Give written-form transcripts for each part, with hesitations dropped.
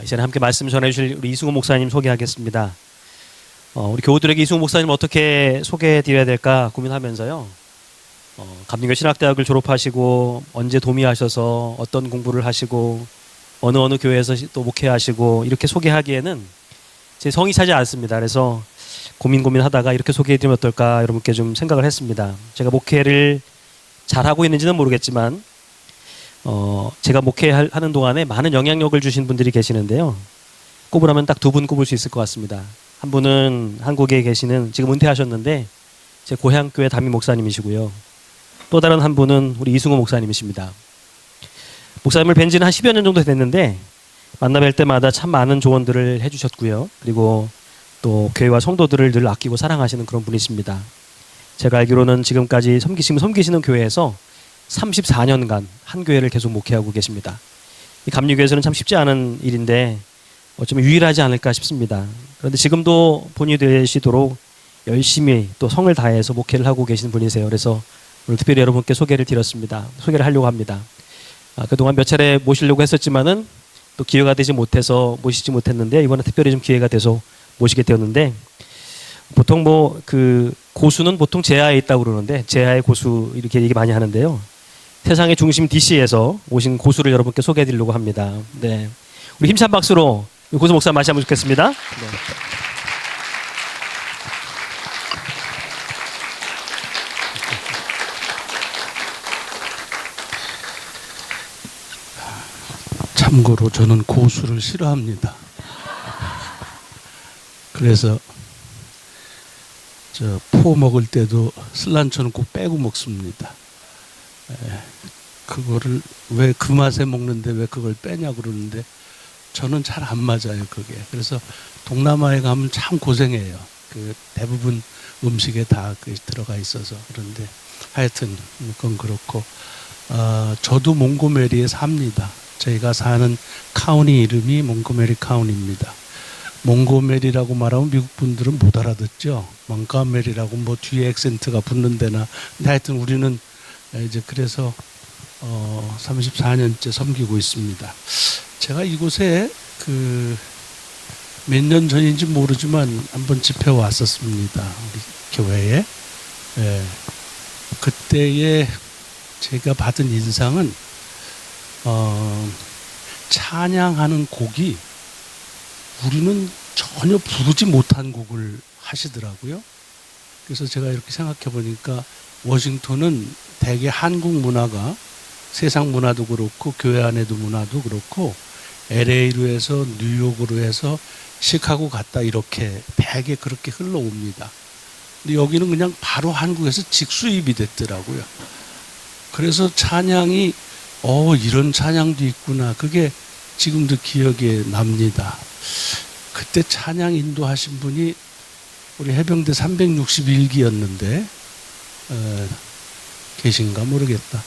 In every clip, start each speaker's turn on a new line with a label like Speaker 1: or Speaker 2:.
Speaker 1: 이제는 함께 말씀 전해주실 우리 이승우 목사님 소개하겠습니다. 우리 교우들에게 이승우 목사님 어떻게 소개해드려야 될까 고민하면서요. 감리교 신학대학을 졸업하시고 언제 도미하셔서 어떤 공부를 하시고 어느 교회에서 또 목회하시고 이렇게 소개하기에는 제 성이 차지 않습니다. 그래서 고민하다가 이렇게 소개해드리면 어떨까 여러분께 좀 생각을 했습니다. 제가 목회를 잘하고 있는지는 모르겠지만 제가 목회하는 동안에 많은 영향력을 주신 분들이 계시는데요. 꼽으라면 딱 두 분 꼽을 수 있을 것 같습니다. 한 분은 한국에 계시는, 지금 은퇴하셨는데 제 고향교회 담임 목사님이시고요. 또 다른 한 분은 우리 이승우 목사님이십니다. 목사님을 뵌 지는 한 10여 년 정도 됐는데 만나 뵐 때마다 참 많은 조언들을 해주셨고요. 그리고 또 교회와 성도들을 늘 아끼고 사랑하시는 그런 분이십니다. 제가 알기로는 지금까지 섬기시는 교회에서 34년간 한 교회를 계속 목회하고 계십니다. 이 감리교에서는 참 쉽지 않은 일인데 어쩌면 유일하지 않을까 싶습니다. 그런데 지금도 본이 되시도록 열심히 또 성을 다해서 목회를 하고 계신 분이세요. 그래서 오늘 특별히 여러분께 소개를 하려고 합니다. 그동안 몇 차례 모시려고 했었지만은 또 기회가 되지 못해서 모시지 못했는데 이번에 특별히 좀 기회가 돼서 모시게 되었는데, 보통 고수는 보통 제야에 있다고 그러는데 제야의 고수 이렇게 얘기 많이 하는데요. 세상의 중심 DC에서 오신 고수를 여러분께 소개해 드리려고 합니다. 네. 우리 힘찬 박수로 고수 목사 맞이하면 좋겠습니다. 네.
Speaker 2: 참고로 저는 고수를 싫어합니다. 그래서 포 먹을 때도 슬란초는 꼭 빼고 먹습니다. 그거를 왜 그 맛에 먹는데 왜 그걸 빼냐 그러는데 저는 잘 안 맞아요, 그게. 그래서 동남아에 가면 참 고생해요. 대부분 음식에 다 들어가 있어서. 그런데 하여튼 그건 그렇고, 저도 몽고메리에 삽니다. 저희가 사는 카운티 이름이 몽고메리 카운티입니다. 몽고메리라고 말하면 미국 분들은 못 알아듣죠. 몽고메리라고 뭐 뒤에 액센트가 붙는 데나. 근데 하여튼 우리는 이제 그래서 34년째 섬기고 있습니다. 제가 이곳에 몇 년 전인지 모르지만 한번 집회 왔었습니다. 우리 교회에. 그때에 제가 받은 인상은 찬양하는 곡이 우리는 전혀 부르지 못한 곡을 하시더라고요. 그래서 제가 이렇게 생각해 보니까 워싱턴은 대개 한국 문화가 세상 문화도 그렇고 교회 안에도 문화도 그렇고 LA로 해서 뉴욕으로 해서 시카고 갔다 이렇게 대개 그렇게 흘러옵니다. 근데 여기는 그냥 바로 한국에서 직수입이 됐더라고요. 그래서 찬양이 이런 찬양도 있구나. 그게 지금도 기억에 납니다. 그때 찬양 인도하신 분이 우리 해병대 361기였는데 계신가 모르겠다.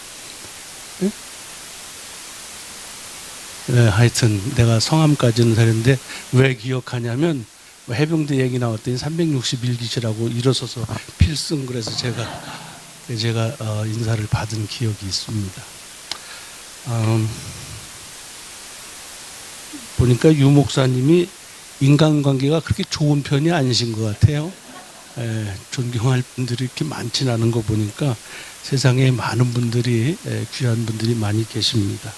Speaker 2: 하여튼 내가 성함까지는 사는데 왜 기억하냐면 해병대 얘기 나왔더니 361기시라고 일어서서 필승 그래서 제가 인사를 받은 기억이 있습니다. 보니까 유 목사님이 인간관계가 그렇게 좋은 편이 아니신 것 같아요. 존경할 분들이 이렇게 많지는 않은 거 보니까 세상에 많은 분들이, 귀한 분들이 많이 계십니다.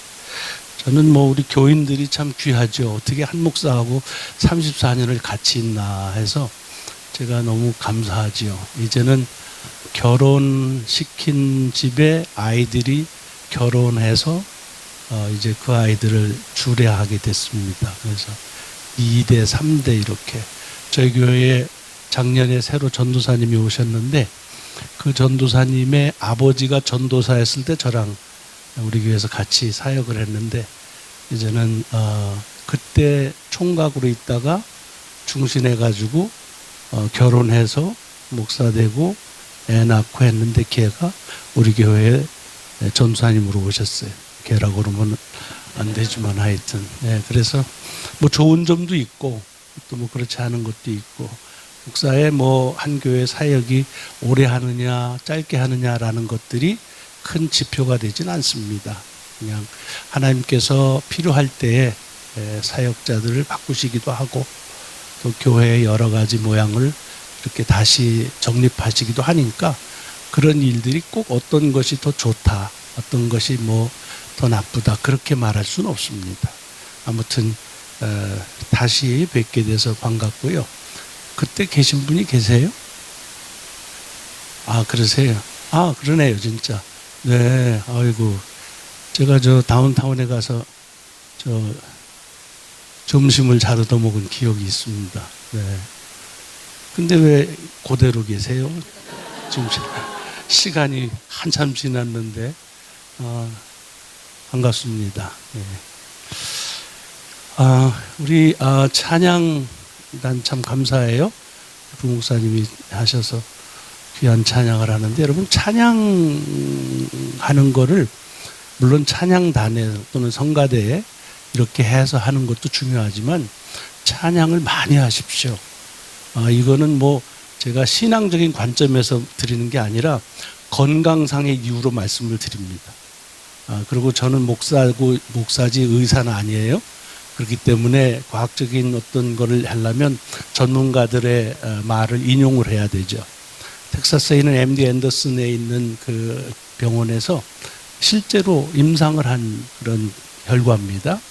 Speaker 2: 저는 우리 교인들이 참 귀하죠. 어떻게 한 목사하고 34년을 같이 있나 해서 제가 너무 감사하지요. 이제는 결혼시킨 집에 아이들이 결혼해서 이제 그 아이들을 주례하게 됐습니다. 그래서 2대, 3대 이렇게. 저희 교회에 작년에 새로 전도사님이 오셨는데 그 전도사님의 아버지가 전도사였을 때 저랑 우리 교회에서 같이 사역을 했는데 이제는 그때 총각으로 있다가 중신해가지고 결혼해서 목사 되고 애 낳고 했는데 걔가 우리 교회에 전도사님으로 오셨어요. 걔라고 그러면 안 되지만 하여튼. 그래서 좋은 점도 있고 또 그렇지 않은 것도 있고, 목사의 한 교회 사역이 오래 하느냐 짧게 하느냐라는 것들이 큰 지표가 되진 않습니다. 그냥 하나님께서 필요할 때에 사역자들을 바꾸시기도 하고 또 교회의 여러 가지 모양을 이렇게 다시 정립하시기도 하니까 그런 일들이 꼭 어떤 것이 더 좋다, 어떤 것이 뭐 더 나쁘다 그렇게 말할 수는 없습니다. 아무튼 다시 뵙게 돼서 반갑고요. 그때 계신 분이 계세요? 아, 그러세요? 아, 그러네요, 진짜. 네, 아이고. 제가 저 다운타운에 가서 점심을 잘 얻어먹은 기억이 있습니다. 네. 근데 왜 그대로 계세요? 지금 시간이 한참 지났는데, 반갑습니다. 네. 우리 찬양단 참 감사해요. 부목사님이 하셔서 귀한 찬양을 하는데, 여러분 찬양하는 거를 물론 찬양단에 또는 성가대에 이렇게 해서 하는 것도 중요하지만 찬양을 많이 하십시오. 이거는 뭐 제가 신앙적인 관점에서 드리는 게 아니라 건강상의 이유로 말씀을 드립니다. 그리고 저는 목사지 의사는 아니에요. 그렇기 때문에 과학적인 어떤 거를 하려면 전문가들의 말을 인용을 해야 되죠. 텍사스에 있는 MD 앤더슨에 있는 그 병원에서 실제로 임상을 한 그런 결과입니다.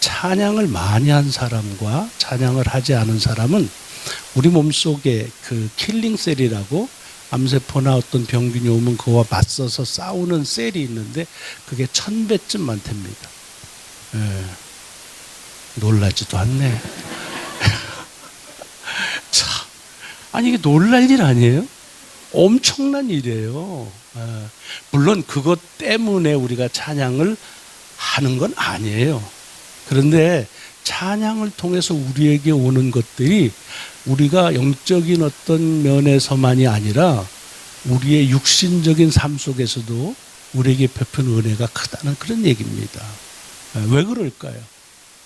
Speaker 2: 찬양을 많이 한 사람과 찬양을 하지 않은 사람은 우리 몸속에 그 킬링셀이라고 암세포나 어떤 병균이 오면 그와 맞서서 싸우는 셀이 있는데 그게 1000배쯤 많답니다. 놀라지도 않네. 참, 아니 이게 놀랄 일 아니에요? 엄청난 일이에요. 물론 그것 때문에 우리가 찬양을 하는 건 아니에요. 그런데 찬양을 통해서 우리에게 오는 것들이 우리가 영적인 어떤 면에서만이 아니라 우리의 육신적인 삶 속에서도 우리에게 베푼 은혜가 크다는 그런 얘기입니다. 왜 그럴까요?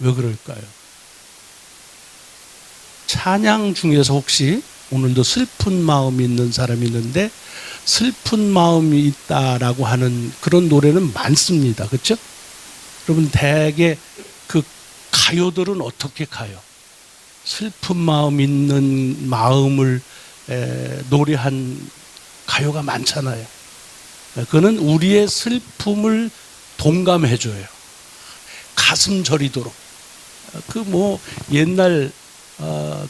Speaker 2: 왜 그럴까요? 찬양 중에서 혹시 오늘도 슬픈 마음이 있는 사람이 있는데 슬픈 마음이 있다라고 하는 그런 노래는 많습니다. 그렇죠? 여러분 대개 그 가요들은 어떻게 가요? 슬픈 마음 있는 마음을 노래한 가요가 많잖아요. 그거는 우리의 슬픔을 동감해줘요. 가슴 저리도록. 그 뭐 옛날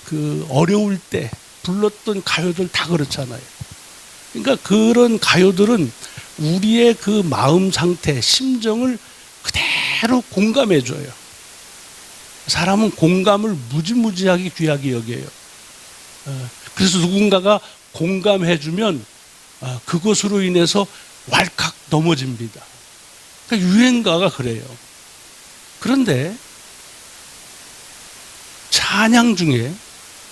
Speaker 2: 그 어려울 때 불렀던 가요들 다 그렇잖아요. 그러니까 그런 가요들은 우리의 그 마음 상태, 심정을 그대로 공감해줘요. 사람은 공감을 무지무지하게 귀하게 여겨요. 그래서 누군가가 공감해주면 그것으로 인해서 왈칵 넘어집니다. 그러니까 유행가가 그래요. 그런데 찬양 중에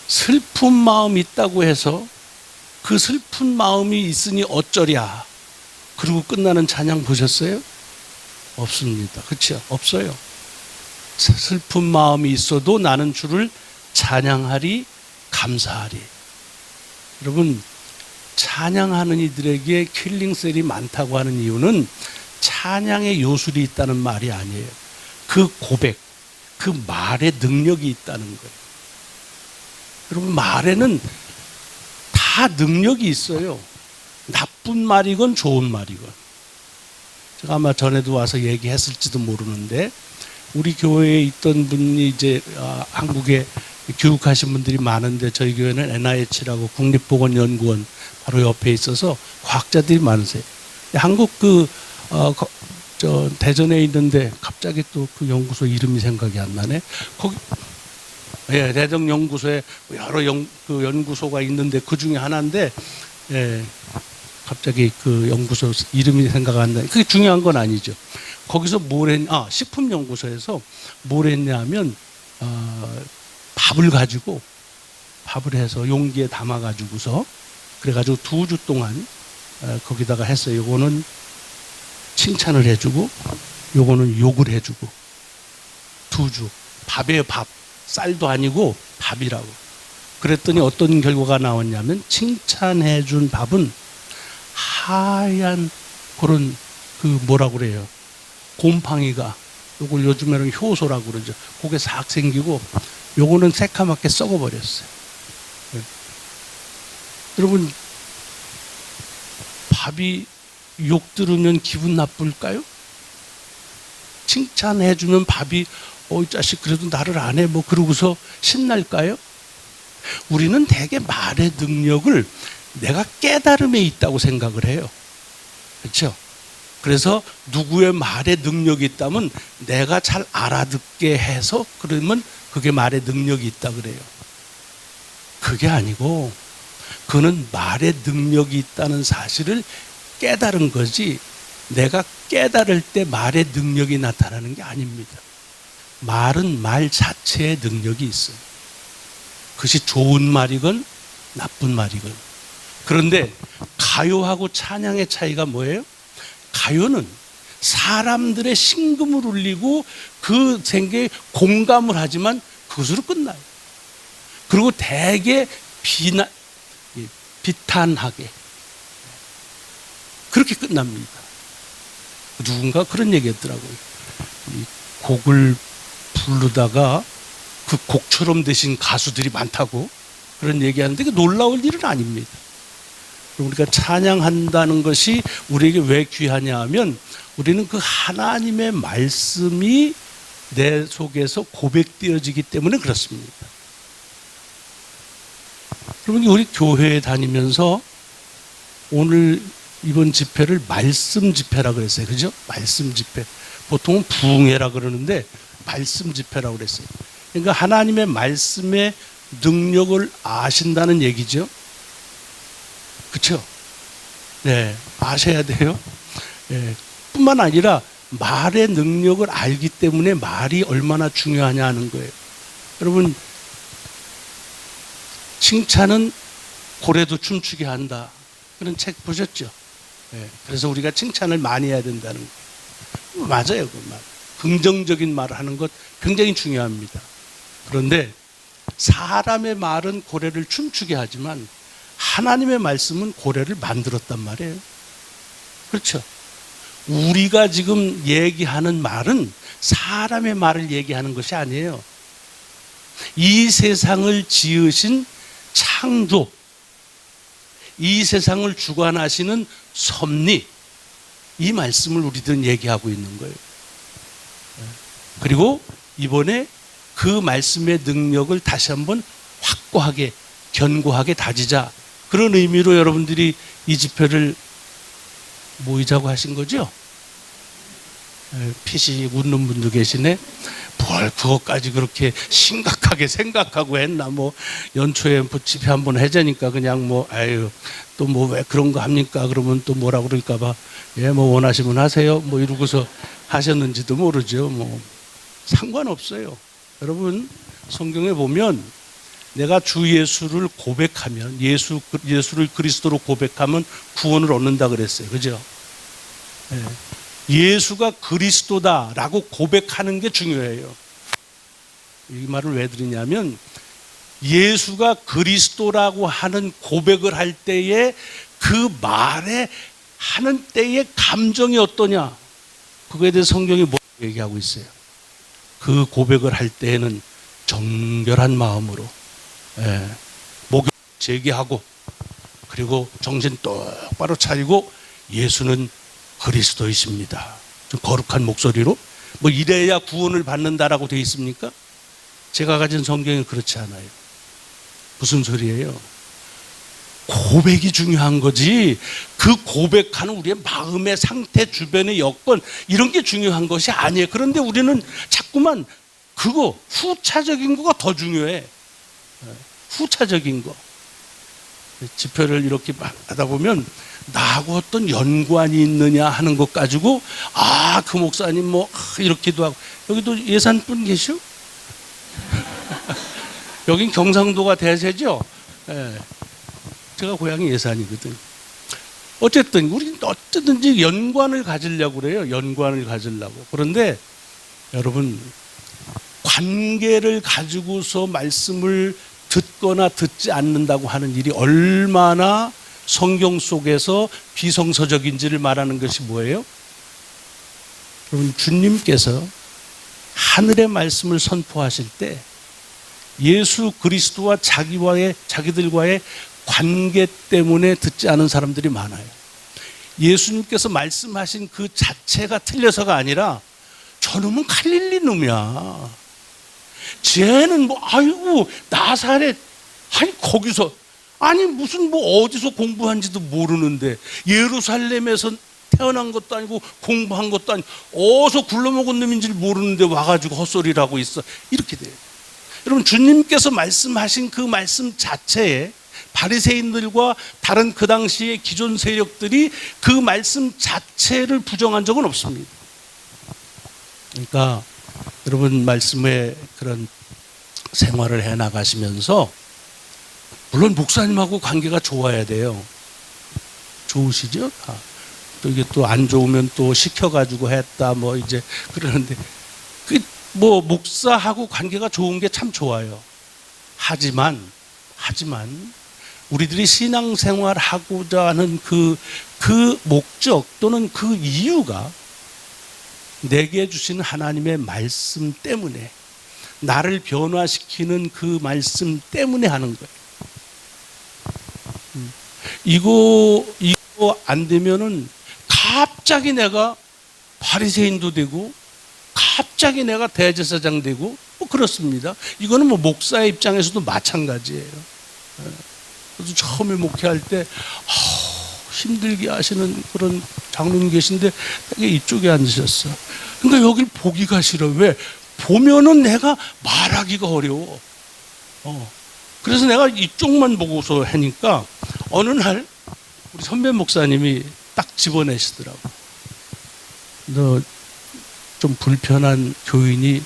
Speaker 2: 슬픈 마음이 있다고 해서 그 슬픈 마음이 있으니 어쩌랴 그리고 끝나는 찬양 보셨어요? 없습니다. 그렇죠? 없어요. 슬픈 마음이 있어도 나는 주를 찬양하리 감사하리. 여러분 찬양하는 이들에게 킬링셀이 많다고 하는 이유는 찬양의 요술이 있다는 말이 아니에요. 그 고백, 그 말의 능력이 있다는 거예요. 여러분 말에는 다 능력이 있어요. 나쁜 말이건 좋은 말이건. 제가 아마 전에도 와서 얘기했을지도 모르는데 우리 교회에 있던 분이 이제 한국에 교육하신 분들이 많은데 저희 교회는 NIH라고 국립보건연구원 바로 옆에 있어서 과학자들이 많으세요. 한국 저 대전에 있는데 갑자기 또 그 연구소 이름이 생각이 안 나네. 거기 대전 연구소에 여러 그 연구소가 있는데 그 중에 하나인데 갑자기 그 연구소 이름이 생각 안 나네. 그게 중요한 건 아니죠. 거기서 식품연구소에서 뭘 했냐면 밥을 해서 용기에 담아가지고서 그래가지고 2주 동안 거기다가 했어요. 요거는 칭찬을 해주고 요거는 욕을 해주고 2주 밥이에요. 밥 쌀도 아니고 밥이라고. 그랬더니 어떤 결과가 나왔냐면 칭찬해준 밥은 하얀 그런 그 뭐라고 그래요 곰팡이가 요걸 요즘에는 효소라고 그러죠. 그게 싹 생기고 요거는 새카맣게 썩어버렸어요. 네. 여러분, 밥이 욕 들으면 기분 나쁠까요? 칭찬해주면 밥이 이 자식 그래도 나를 안 해 뭐 그러고서 신날까요? 우리는 대개 말의 능력을 내가 깨달음에 있다고 생각을 해요. 그렇죠? 그래서 누구의 말에 능력이 있다면 내가 잘 알아듣게 해서 그러면 그게 말에 능력이 있다 그래요. 그게 아니고 그는 말에 능력이 있다는 사실을 깨달은 거지 내가 깨달을 때 말의 능력이 나타나는 게 아닙니다. 말은 말 자체의 능력이 있어요. 그것이 좋은 말이건 나쁜 말이건. 그런데 가요하고 찬양의 차이가 뭐예요? 가요는 사람들의 심금을 울리고 그 생계에 공감을 하지만 그것으로 끝나요. 그리고 대개 비탄하게 그렇게 끝납니다. 누군가 그런 얘기 했더라고요. 이 곡을 부르다가 그 곡처럼 되신 가수들이 많다고 그런 얘기하는데 그 놀라울 일은 아닙니다. 우리가 찬양한다는 것이 우리에게 왜 귀하냐 하면 우리는 그 하나님의 말씀이 내 속에서 고백되어지기 때문에 그렇습니다. 여러분, 우리 교회에 다니면서 오늘 이번 집회를 말씀 집회라고 그랬어요. 그죠? 말씀 집회. 보통은 부흥회라 그러는데 말씀 집회라고 그랬어요. 그러니까 하나님의 말씀의 능력을 아신다는 얘기죠. 그렇죠? 네, 아셔야 돼요. 네, 뿐만 아니라 말의 능력을 알기 때문에 말이 얼마나 중요하냐 하는 거예요. 여러분, 칭찬은 고래도 춤추게 한다. 그런 책 보셨죠? 네, 그래서 우리가 칭찬을 많이 해야 된다는 거예요. 맞아요, 그 말. 긍정적인 말을 하는 것 굉장히 중요합니다. 그런데 사람의 말은 고래를 춤추게 하지만 하나님의 말씀은 고래를 만들었단 말이에요. 그렇죠? 우리가 지금 얘기하는 말은 사람의 말을 얘기하는 것이 아니에요. 이 세상을 지으신 창조, 이 세상을 주관하시는 섭리, 이 말씀을 우리들은 얘기하고 있는 거예요. 그리고 이번에 그 말씀의 능력을 다시 한번 확고하게, 견고하게 다지자. 그런 의미로 여러분들이 이 집회를 모이자고 하신 거죠? 피식 웃는 분도 계시네. 뭘 그것까지 그렇게 심각하게 생각하고 했나. 뭐 연초에 집회 한번 해자니까 그냥 뭐 아유 또 뭐 왜 그런 거 합니까? 그러면 또 뭐라 그럴까 봐. 예, 뭐 원하시면 하세요. 뭐 이러고서 하셨는지도 모르죠. 뭐 상관없어요. 여러분, 성경에 보면 내가 주 예수를 고백하면 예수를 그리스도로 고백하면 구원을 얻는다 그랬어요. 그죠? 예. 예수가 그리스도다라고 고백하는 게 중요해요. 이 말을 왜 드리냐면 예수가 그리스도라고 하는 고백을 할 때에 그 말에 하는 때의 감정이 어떠냐? 그거에 대해서 성경이 뭐 얘기하고 있어요? 그 고백을 할 때에는 정결한 마음으로 목욕 제기하고 그리고 정신 똑바로 차리고 예수는 그리스도이십니다. 좀 거룩한 목소리로 뭐 이래야 구원을 받는다라고 되어 있습니까? 제가 가진 성경은 그렇지 않아요. 무슨 소리예요? 고백이 중요한 거지. 그 고백하는 우리의 마음의 상태, 주변의 여건 이런 게 중요한 것이 아니에요. 그런데 우리는 자꾸만 그거 후차적인 거가 더 중요해. 후차적인 거. 집회를 이렇게 하다 보면 나하고 어떤 연관이 있느냐 하는 것 가지고 그 목사님 뭐 이렇게도 하고 여기도 예산분 계시오? 여긴 경상도가 대세죠? 네. 제가 고향이 예산이거든. 어쨌든 우리는 어쨌든지 연관을 가지려고 그래요. 연관을 가지려고. 그런데 여러분 관계를 가지고서 말씀을 듣거나 듣지 않는다고 하는 일이 얼마나 성경 속에서 비성서적인지를 말하는 것이 뭐예요? 여러분 주님께서 하늘의 말씀을 선포하실 때 예수 그리스도와 자기들과의 관계 때문에 듣지 않은 사람들이 많아요. 예수님께서 말씀하신 그 자체가 틀려서가 아니라 저놈은 갈릴리 놈이야. 쟤는 아이고 나사렛, 아니 거기서, 아니 무슨 어디서 공부한지도 모르는데, 예루살렘에서 태어난 것도 아니고 공부한 것도 아니고 어디서 굴러먹은 놈인지 모르는데 와가지고 헛소리를 하고 있어. 이렇게 돼요. 여러분, 주님께서 말씀하신 그 말씀 자체에 바리새인들과 다른 그 당시의 기존 세력들이 그 말씀 자체를 부정한 적은 없습니다. 그러니까 여러분, 말씀의 그런 생활을 해 나가시면서 물론 목사님하고 관계가 좋아야 돼요. 좋으시죠? 또 이게 또 안 좋으면 또 시켜가지고 했다 이제 그러는데, 목사하고 관계가 좋은 게 참 좋아요. 하지만 우리들이 신앙생활 하고자 하는 그 목적 또는 그 이유가 내게 주신 하나님의 말씀 때문에, 나를 변화시키는 그 말씀 때문에 하는 거예요. 이거 안 되면은 갑자기 내가 바리새인도 되고 갑자기 내가 대제사장 되고 그렇습니다. 이거는 목사의 입장에서도 마찬가지예요. 그래서 처음에 목회할 때 힘들게 하시는 그런 장로님 계신데 되게 이쪽에 앉으셨어. 그러니까 여길 보기가 싫어. 왜? 보면은 내가 말하기가 어려워. 그래서 내가 이쪽만 보고서 하니까 어느 날 우리 선배 목사님이 딱 집어내시더라고. 너 좀 불편한 교인이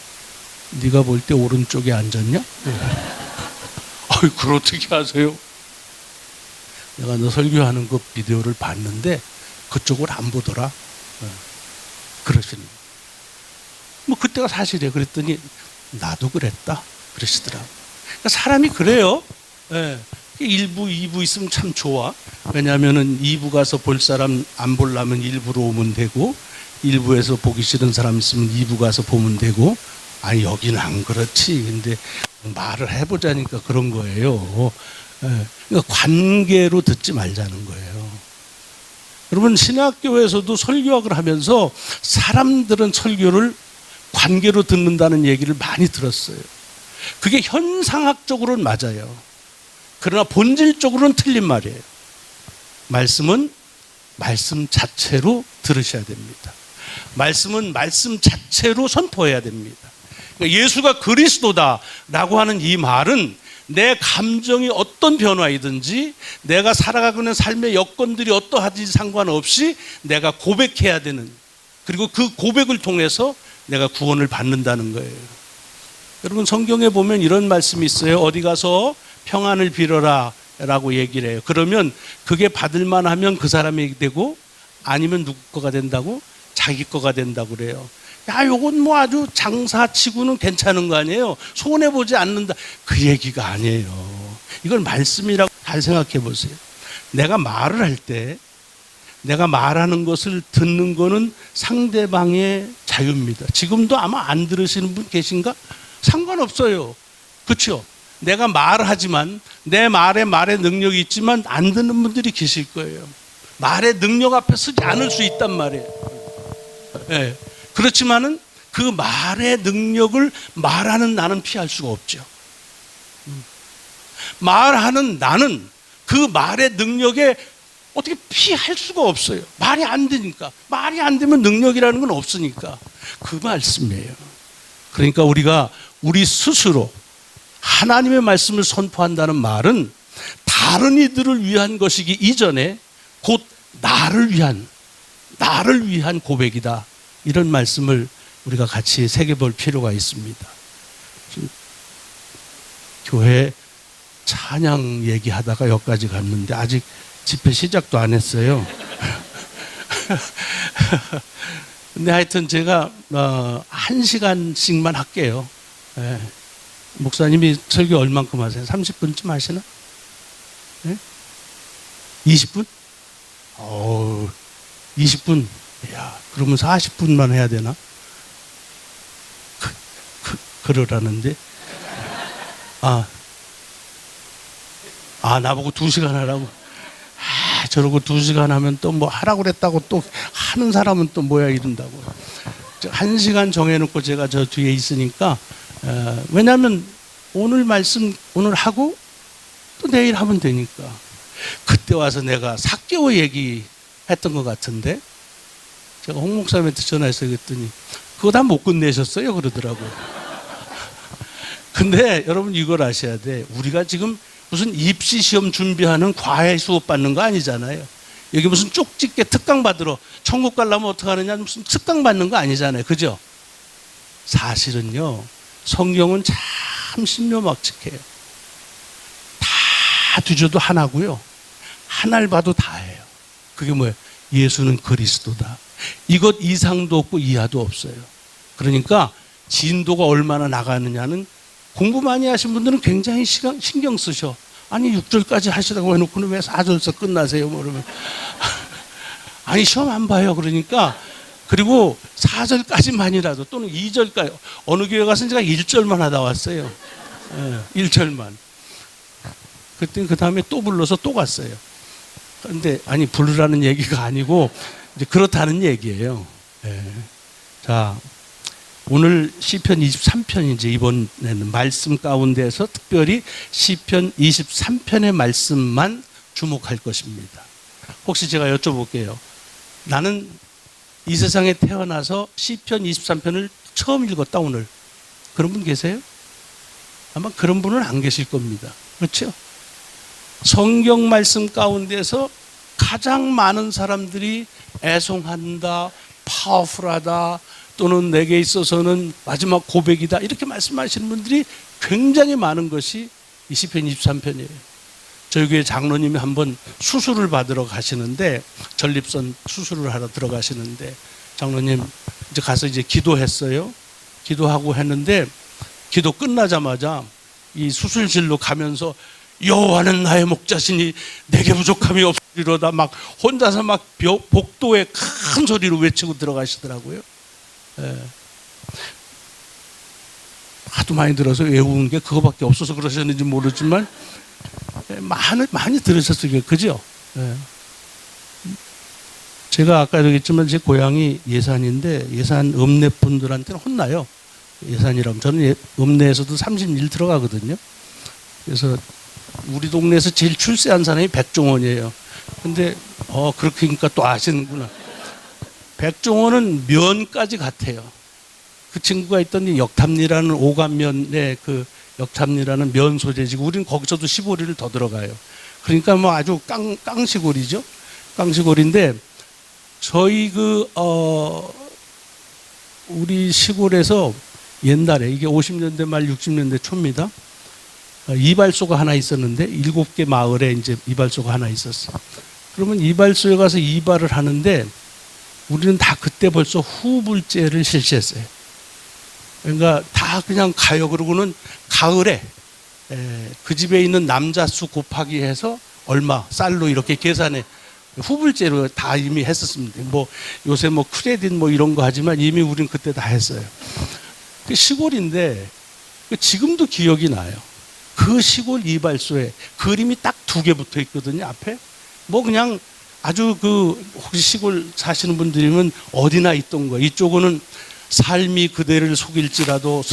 Speaker 2: 네가 볼 때 오른쪽에 앉았냐? 아유, 그걸 어떻게 하세요? 내가 너 설교하는 그 비디오를 봤는데 그쪽을 안 보더라. 그러시는. 그때가 사실이에요. 그랬더니 나도 그랬다. 그러시더라고. 그러니까 사람이 그래요. 예. 1부, 2부 있으면 참 좋아. 왜냐하면은 2부 가서 볼 사람 안 보려면 1부로 오면 되고, 1부에서 보기 싫은 사람 있으면 2부 가서 보면 되고. 아니 여기는 안 그렇지. 근데 말을 해보자니까 그런 거예요. 예. 그러니까 관계로 듣지 말자는 거예요. 여러분, 신학교에서도 설교학을 하면서 사람들은 설교를 관계로 듣는다는 얘기를 많이 들었어요. 그게 현상학적으로는 맞아요. 그러나 본질적으로는 틀린 말이에요. 말씀은 말씀 자체로 들으셔야 됩니다. 말씀은 말씀 자체로 선포해야 됩니다. 그러니까 예수가 그리스도다라고 하는 이 말은 내 감정이 어떤 변화이든지, 내가 살아가고 있는 삶의 여건들이 어떠하든지 상관없이 내가 고백해야 되는, 그리고 그 고백을 통해서 내가 구원을 받는다는 거예요. 여러분, 성경에 보면 이런 말씀이 있어요. 어디 가서 평안을 빌어라 라고 얘기를 해요. 그러면 그게 받을만 하면 그 사람에게 되고, 아니면 누구 거가 된다고? 자기 거가 된다고 그래요. 야, 요건 아주 장사치고는 괜찮은 거 아니에요? 손해보지 않는다. 그 얘기가 아니에요. 이걸 말씀이라고 잘 생각해 보세요. 내가 말을 할 때, 내가 말하는 것을 듣는 거는 상대방의 자유입니다. 지금도 아마 안 들으시는 분 계신가? 상관없어요. 그렇죠? 내가 말하지만 내 말에 능력이 있지만 안 듣는 분들이 계실 거예요. 말의 능력 앞에 서지 않을 수 있단 말이에요. 네. 그렇지만은 그 말의 능력을 말하는 나는 피할 수가 없죠. 말하는 나는 그 말의 능력에 어떻게 피할 수가 없어요. 말이 안 되니까. 말이 안 되면 능력이라는 건 없으니까. 그 말씀이에요. 그러니까 우리가 우리 스스로 하나님의 말씀을 선포한다는 말은 다른 이들을 위한 것이기 이전에 곧 나를 위한 고백이다. 이런 말씀을 우리가 같이 새겨볼 필요가 있습니다. 교회 찬양 얘기하다가 여기까지 갔는데 아직 집회 시작도 안 했어요. 근데 하여튼 제가 1시간씩만 할게요. 네. 목사님이 설교 얼만큼 하세요? 30분쯤 하시나? 네? 20분? 20분. 야, 그러면 40분만 해야 되나? 그러라는데 나보고 2시간 하라고. 저러고 2시간 하면 또 뭐 하라고 그랬다고 또 하는 사람은 또 뭐야 이런다고. 1시간 정해놓고 제가 저 뒤에 있으니까 왜냐하면 오늘 말씀 오늘 하고 또 내일 하면 되니까. 그때 와서 내가 사개오 얘기했던 것 같은데 제가 홍 목사님한테 전화해서 그랬더니 그거 다 못 끝내셨어요 그러더라고요. 근데 여러분 이걸 아셔야 돼. 우리가 지금 무슨 입시 시험 준비하는 과외 수업 받는 거 아니잖아요. 여기 무슨 쪽집게 특강 받으러 천국 가려면 어떡하느냐 무슨 특강 받는 거 아니잖아요. 그죠? 사실은요 성경은 참 신묘막측해요. 다 뒤져도 하나고요. 하나를 봐도 다예요. 그게 뭐예요? 예수는 그리스도다. 이것 이상도 없고 이하도 없어요. 그러니까 진도가 얼마나 나가느냐는 공부 많이 하신 분들은 굉장히 신경 쓰셔. 아니 6절까지 하시다고 해놓고는 왜 4절에서 끝나세요? 뭐 그러면 아니 시험 안 봐요. 그러니까 그리고 4절까지만이라도 또는 2절까지 어느 교회 가서 제가 1절만 하다 왔어요. 1절만. 그때 그 다음에 또 불러서 또 갔어요. 그런데 아니 부르라는 얘기가 아니고 이제 그렇다는 얘기예요. 자, 오늘 시편 23편이지 이번에는 말씀 가운데서 특별히 시편 23편의 말씀만 주목할 것입니다. 혹시 제가 여쭤볼게요. 나는 이 세상에 태어나서 시편 23편을 처음 읽었다 오늘. 그런 분 계세요? 아마 그런 분은 안 계실 겁니다. 그렇죠? 성경 말씀 가운데서 가장 많은 사람들이 애송한다, 파워풀하다, 또는 내게 있어서는 마지막 고백이다 이렇게 말씀하시는 분들이 굉장히 많은 것이 이 시편 23편이에요. 저희 교회 장로님이 한번 수술을 받으러 가시는데 전립선 수술을 하러 들어가시는데 장로님 이제 가서 이제 기도했어요. 기도하고 했는데 기도 끝나자마자 이 수술실로 가면서 여호와는 나의 목자시니 내게 부족함이 없으리로다 막 혼자서 막 복도에 큰 소리로 외치고 들어가시더라고요. 하도 많이 들어서 외우는 게 그거밖에 없어서 그러셨는지 모르지만 많이 들으셨어요. 그죠? 제가 아까도 얘기했지만 제 고향이 예산인데 예산 읍내 분들한테는 혼나요. 예산이라면 저는 읍내에서도 30일 들어가거든요. 그래서 우리 동네에서 제일 출세한 사람이 백종원이에요. 근데 그렇게 하니까 또 아시는구나. 백종원은 면까지 같아요. 그 친구가 있던 역탐리라는 오감면의 그 역탐리라는 면 소재지고 우리는 거기서도 시골이를 더 들어가요. 그러니까 뭐 아주 깡시골이죠. 깡시골인데 저희 우리 시골에서 옛날에 이게 50년대 말 60년대 초입니다. 이발소가 하나 있었는데 7개 마을에 이제 이발소가 하나 있었어. 그러면 이발소에 가서 이발을 하는데 우리는 다 그때 벌써 후불제를 실시했어요. 그러니까 다 그냥 가요. 그러고는 가을에 그 집에 있는 남자 수 곱하기 해서 얼마 쌀로 이렇게 계산해 후불제로 다 이미 했었습니다. 뭐 요새 뭐 크레딧 뭐 이런 거 하지만 이미 우리는 그때 다 했어요. 그 시골인데 지금도 기억이 나요. 그 시골 이발소에 그림이 딱 2개 붙어 있거든요. 앞에 뭐 그냥 아주 혹시 시골 사시는 분들이면 어디나 있던 거. 이쪽은 삶이 그대를 속일지라도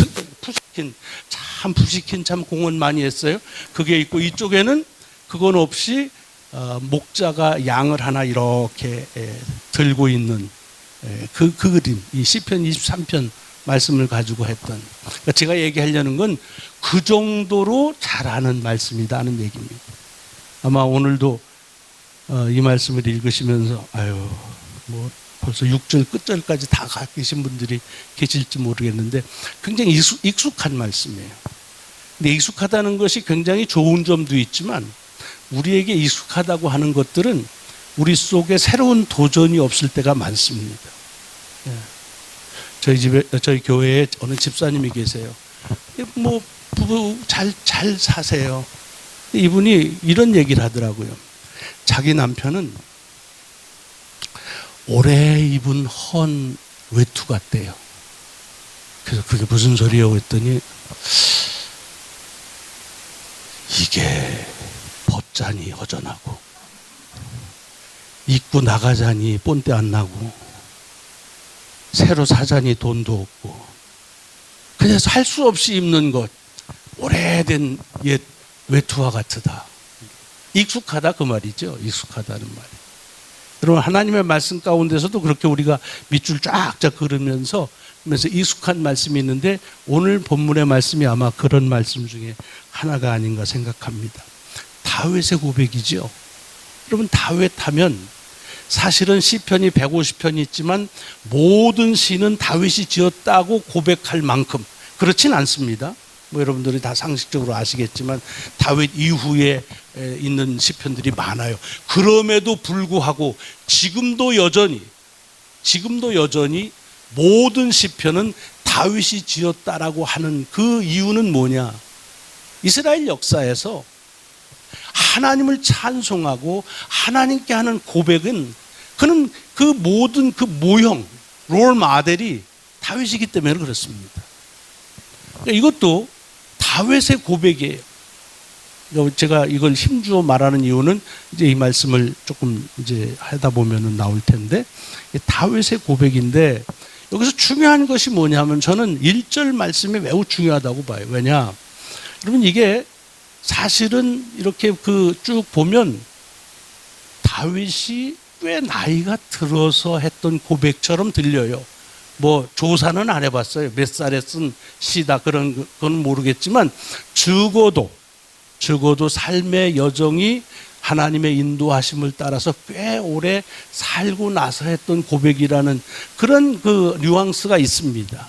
Speaker 2: 푸시킨 참 공헌 많이 했어요. 그게 있고 이쪽에는 그건 없이 목자가 양을 하나 이렇게 들고 있는 그 그림, 이 시편 23편 말씀을 가지고 했던. 그러니까 제가 얘기하려는 건 그 정도로 잘하는 말씀이다 하는 얘기입니다. 아마 오늘도 이 말씀을 읽으시면서 뭐 벌써 6절 끝절까지 다 계신 분들이 계실지 모르겠는데 굉장히 익숙한 말씀이에요. 근데 익숙하다는 것이 굉장히 좋은 점도 있지만 우리에게 익숙하다고 하는 것들은 우리 속에 새로운 도전이 없을 때가 많습니다. 저희 교회에 어느 집사님이 계세요. 뭐 부부 잘 사세요. 이분이 이런 얘기를 하더라고요. 자기 남편은 오래 입은 헌 외투 같대요. 그래서 그게 무슨 소리예요? 했더니 이게 벗자니 허전하고 입고 나가자니 본때 안 나고 새로 사자니 돈도 없고 그냥 살 수 없이 입는 것 오래된 옛 외투와 같으다. 익숙하다 그 말이죠. 익숙하다는 말. 여러분 하나님의 말씀 가운데서도 그렇게 우리가 밑줄 쫙쫙 그으면서 익숙한 말씀이 있는데 오늘 본문의 말씀이 아마 그런 말씀 중에 하나가 아닌가 생각합니다. 다윗의 고백이죠. 여러분 다윗 하면 사실은 시편이 150편이 있지만 모든 시는 다윗이 지었다고 고백할 만큼 그렇진 않습니다. 뭐 여러분들이 다 상식적으로 아시겠지만 다윗 이후에 있는 시편들이 많아요. 그럼에도 불구하고 지금도 여전히 모든 시편은 다윗이 지었다라고 하는 그 이유는 뭐냐? 이스라엘 역사에서 하나님을 찬송하고 하나님께 하는 고백은 그는 그 모든 그 모형, 롤 모델이 다윗이기 때문에 그렇습니다. 이것도 다윗의 고백이에요. 제가 이걸 힘주어 말하는 이유는 이제 이 말씀을 조금 이제 하다 보면은 나올 텐데 다윗의 고백인데 여기서 중요한 것이 뭐냐면 저는 1절 말씀이 매우 중요하다고 봐요. 왜냐? 여러분 이게 사실은 이렇게 그 쭉 보면 다윗이 꽤 나이가 들어서 했던 고백처럼 들려요. 뭐 조사는 안 해봤어요. 몇 살에 쓴 시다 그런 건 모르겠지만 적어도 삶의 여정이 하나님의 인도하심을 따라서 꽤 오래 살고 나서 했던 고백이라는 그런 그 뉘앙스가 있습니다.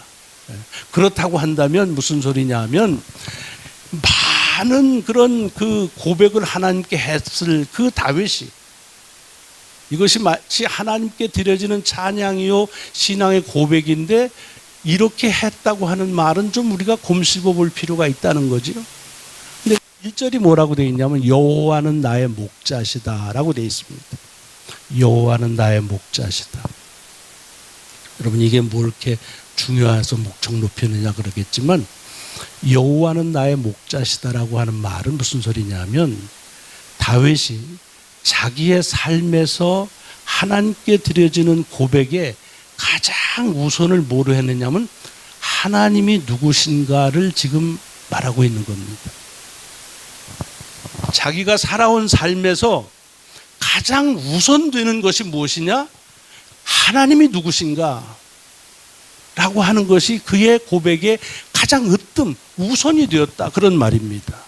Speaker 2: 그렇다고 한다면 무슨 소리냐 하면 많은 그런 그 고백을 하나님께 했을 그 다윗이 이것이 마치 하나님께 드려지는 찬양이요 신앙의 고백인데 이렇게 했다고 하는 말은 좀 우리가 곰씹어 볼 필요가 있다는 거죠. 근데 1절이 뭐라고 되어 있냐면 여호와는 나의 목자시다라고 되어 있습니다. 여호와는 나의 목자시다. 여러분 이게 뭐 이렇게 중요해서 목청 높이느냐 그러겠지만 여호와는 나의 목자시다라고 하는 말은 무슨 소리냐면 다윗이 자기의 삶에서 하나님께 드려지는 고백에 가장 우선을 뭐로 했느냐면 하나님이 누구신가를 지금 말하고 있는 겁니다. 자기가 살아온 삶에서 가장 우선되는 것이 무엇이냐? 하나님이 누구신가? 라고 하는 것이 그의 고백에 가장 우선이 되었다. 그런 말입니다.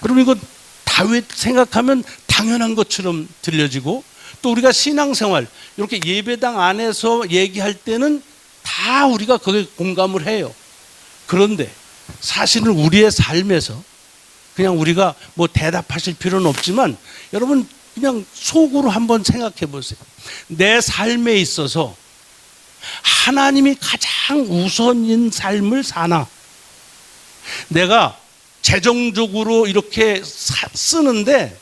Speaker 2: 여러분 이거 다윗 생각하면 당연한 것처럼 들려지고 또 우리가 신앙생활 이렇게 예배당 안에서 얘기할 때는 다 우리가 거기에 공감을 해요. 그런데 사실은 우리의 삶에서 그냥 우리가 뭐 대답하실 필요는 없지만 여러분 그냥 속으로 한번 생각해 보세요. 내 삶에 있어서 하나님이 가장 우선인 삶을 사나? 내가 재정적으로 이렇게 쓰는데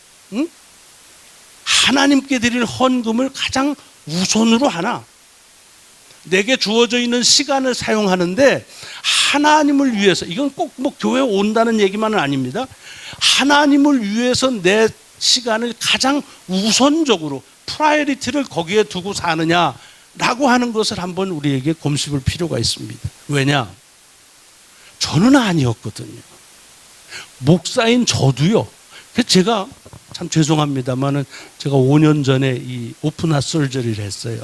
Speaker 2: 하나님께 드릴 헌금을 가장 우선으로 하나? 내게 주어져 있는 시간을 사용하는데 하나님을 위해서 이건 꼭 뭐 교회 온다는 얘기만은 아닙니다. 하나님을 위해서 내 시간을 가장 우선적으로 프라이어리티를 거기에 두고 사느냐라고 하는 것을 한번 우리에게 곰씹을 필요가 있습니다. 왜냐? 저는 아니었거든요. 목사인 저도요. 제가 참 죄송합니다만은 제가 5년 전에 이 오픈하트 설저리를 했어요.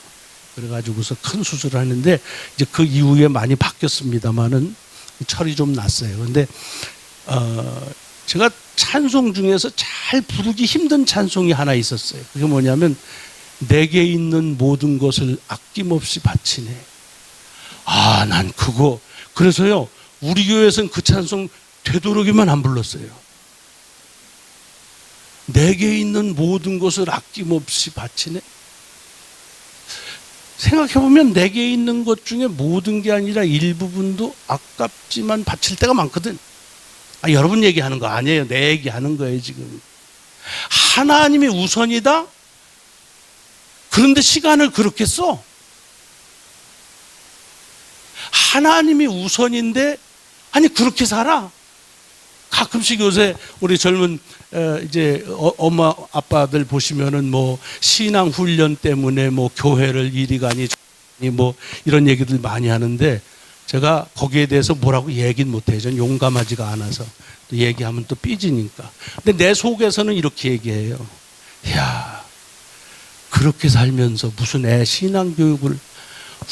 Speaker 2: 그래가지고서 큰 수술을 하는데 이제 그 이후에 많이 바뀌었습니다만은 철이 좀 났어요. 근데 제가 찬송 중에서 잘 부르기 힘든 찬송이 하나 있었어요. 그게 뭐냐면 내게 있는 모든 것을 아낌없이 바치네. 난 그거 그래서요 우리 교회에서는 그 찬송 되도록이면 안 불렀어요. 내게 있는 모든 것을 아낌없이 바치네. 생각해보면 내게 있는 것 중에 모든 게 아니라 일부분도 아깝지만 바칠 때가 많거든. 여러분 얘기하는 거 아니에요. 내 얘기하는 거예요 지금. 하나님이 우선이다? 그런데 시간을 그렇게 써? 하나님이 우선인데 아니 그렇게 살아? 가끔씩 요새 우리 젊은 이제 엄마 아빠들 보시면은 뭐 신앙 훈련 때문에 뭐 교회를 이리 가니 뭐 이런 얘기들 많이 하는데 제가 거기에 대해서 뭐라고 얘기는 못해요. 전 용감하지가 않아서 또 얘기하면 또 삐지니까. 근데 내 속에서는 이렇게 얘기해요. 야, 그렇게 살면서 무슨 애 신앙 교육을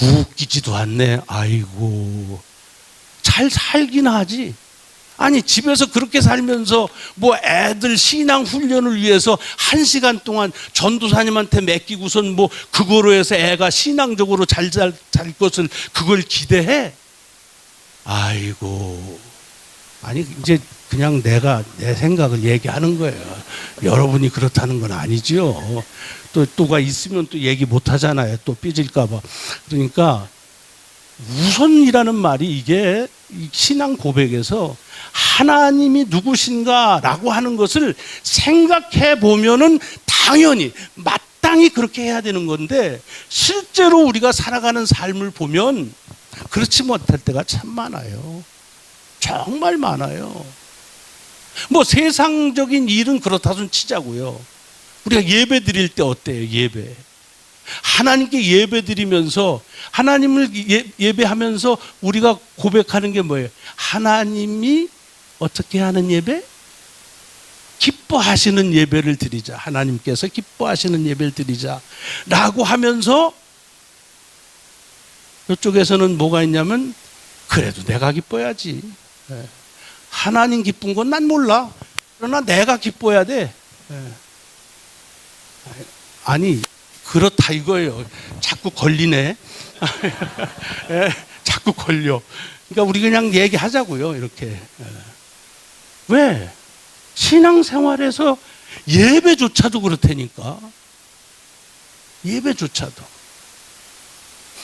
Speaker 2: 웃기지도 않네. 아이고, 잘 살긴 하지. 아니 집에서 그렇게 살면서 뭐 애들 신앙 훈련을 위해서 1시간 동안 전도사님한테 맡기고선 뭐 그거로 해서 애가 신앙적으로 잘 것을 그걸 기대해? 아이고, 아니 이제 그냥 내가 내 생각을 얘기하는 거예요. 여러분이 그렇다는 건 아니죠. 또가 있으면 또 얘기 못 하잖아요. 또 삐질까 봐. 그러니까 우선이라는 말이 이게 신앙 고백에서 하나님이 누구신가라고 하는 것을 생각해 보면은 당연히 마땅히 그렇게 해야 되는 건데 실제로 우리가 살아가는 삶을 보면 그렇지 못할 때가 참 많아요. 정말 많아요. 뭐 세상적인 일은 그렇다 손 치자고요. 우리가 예배 드릴 때 어때요? 예배. 하나님께 예배 드리면서 하나님을 예배하면서 우리가 고백하는 게 뭐예요? 하나님이 어떻게 하는 예배? 기뻐하시는 예배를 드리자. 하나님께서 기뻐하시는 예배를 드리자 라고 하면서 이쪽에서는 뭐가 있냐면 그래도 내가 기뻐야지. 하나님 기쁜 건 난 몰라. 그러나 내가 기뻐야 돼. 아니 그렇다 이거예요. 자꾸 걸리네. 자꾸 걸려. 그러니까 우리 그냥 얘기하자고요. 이렇게. 왜? 신앙생활에서 예배조차도 그렇다니까. 예배조차도.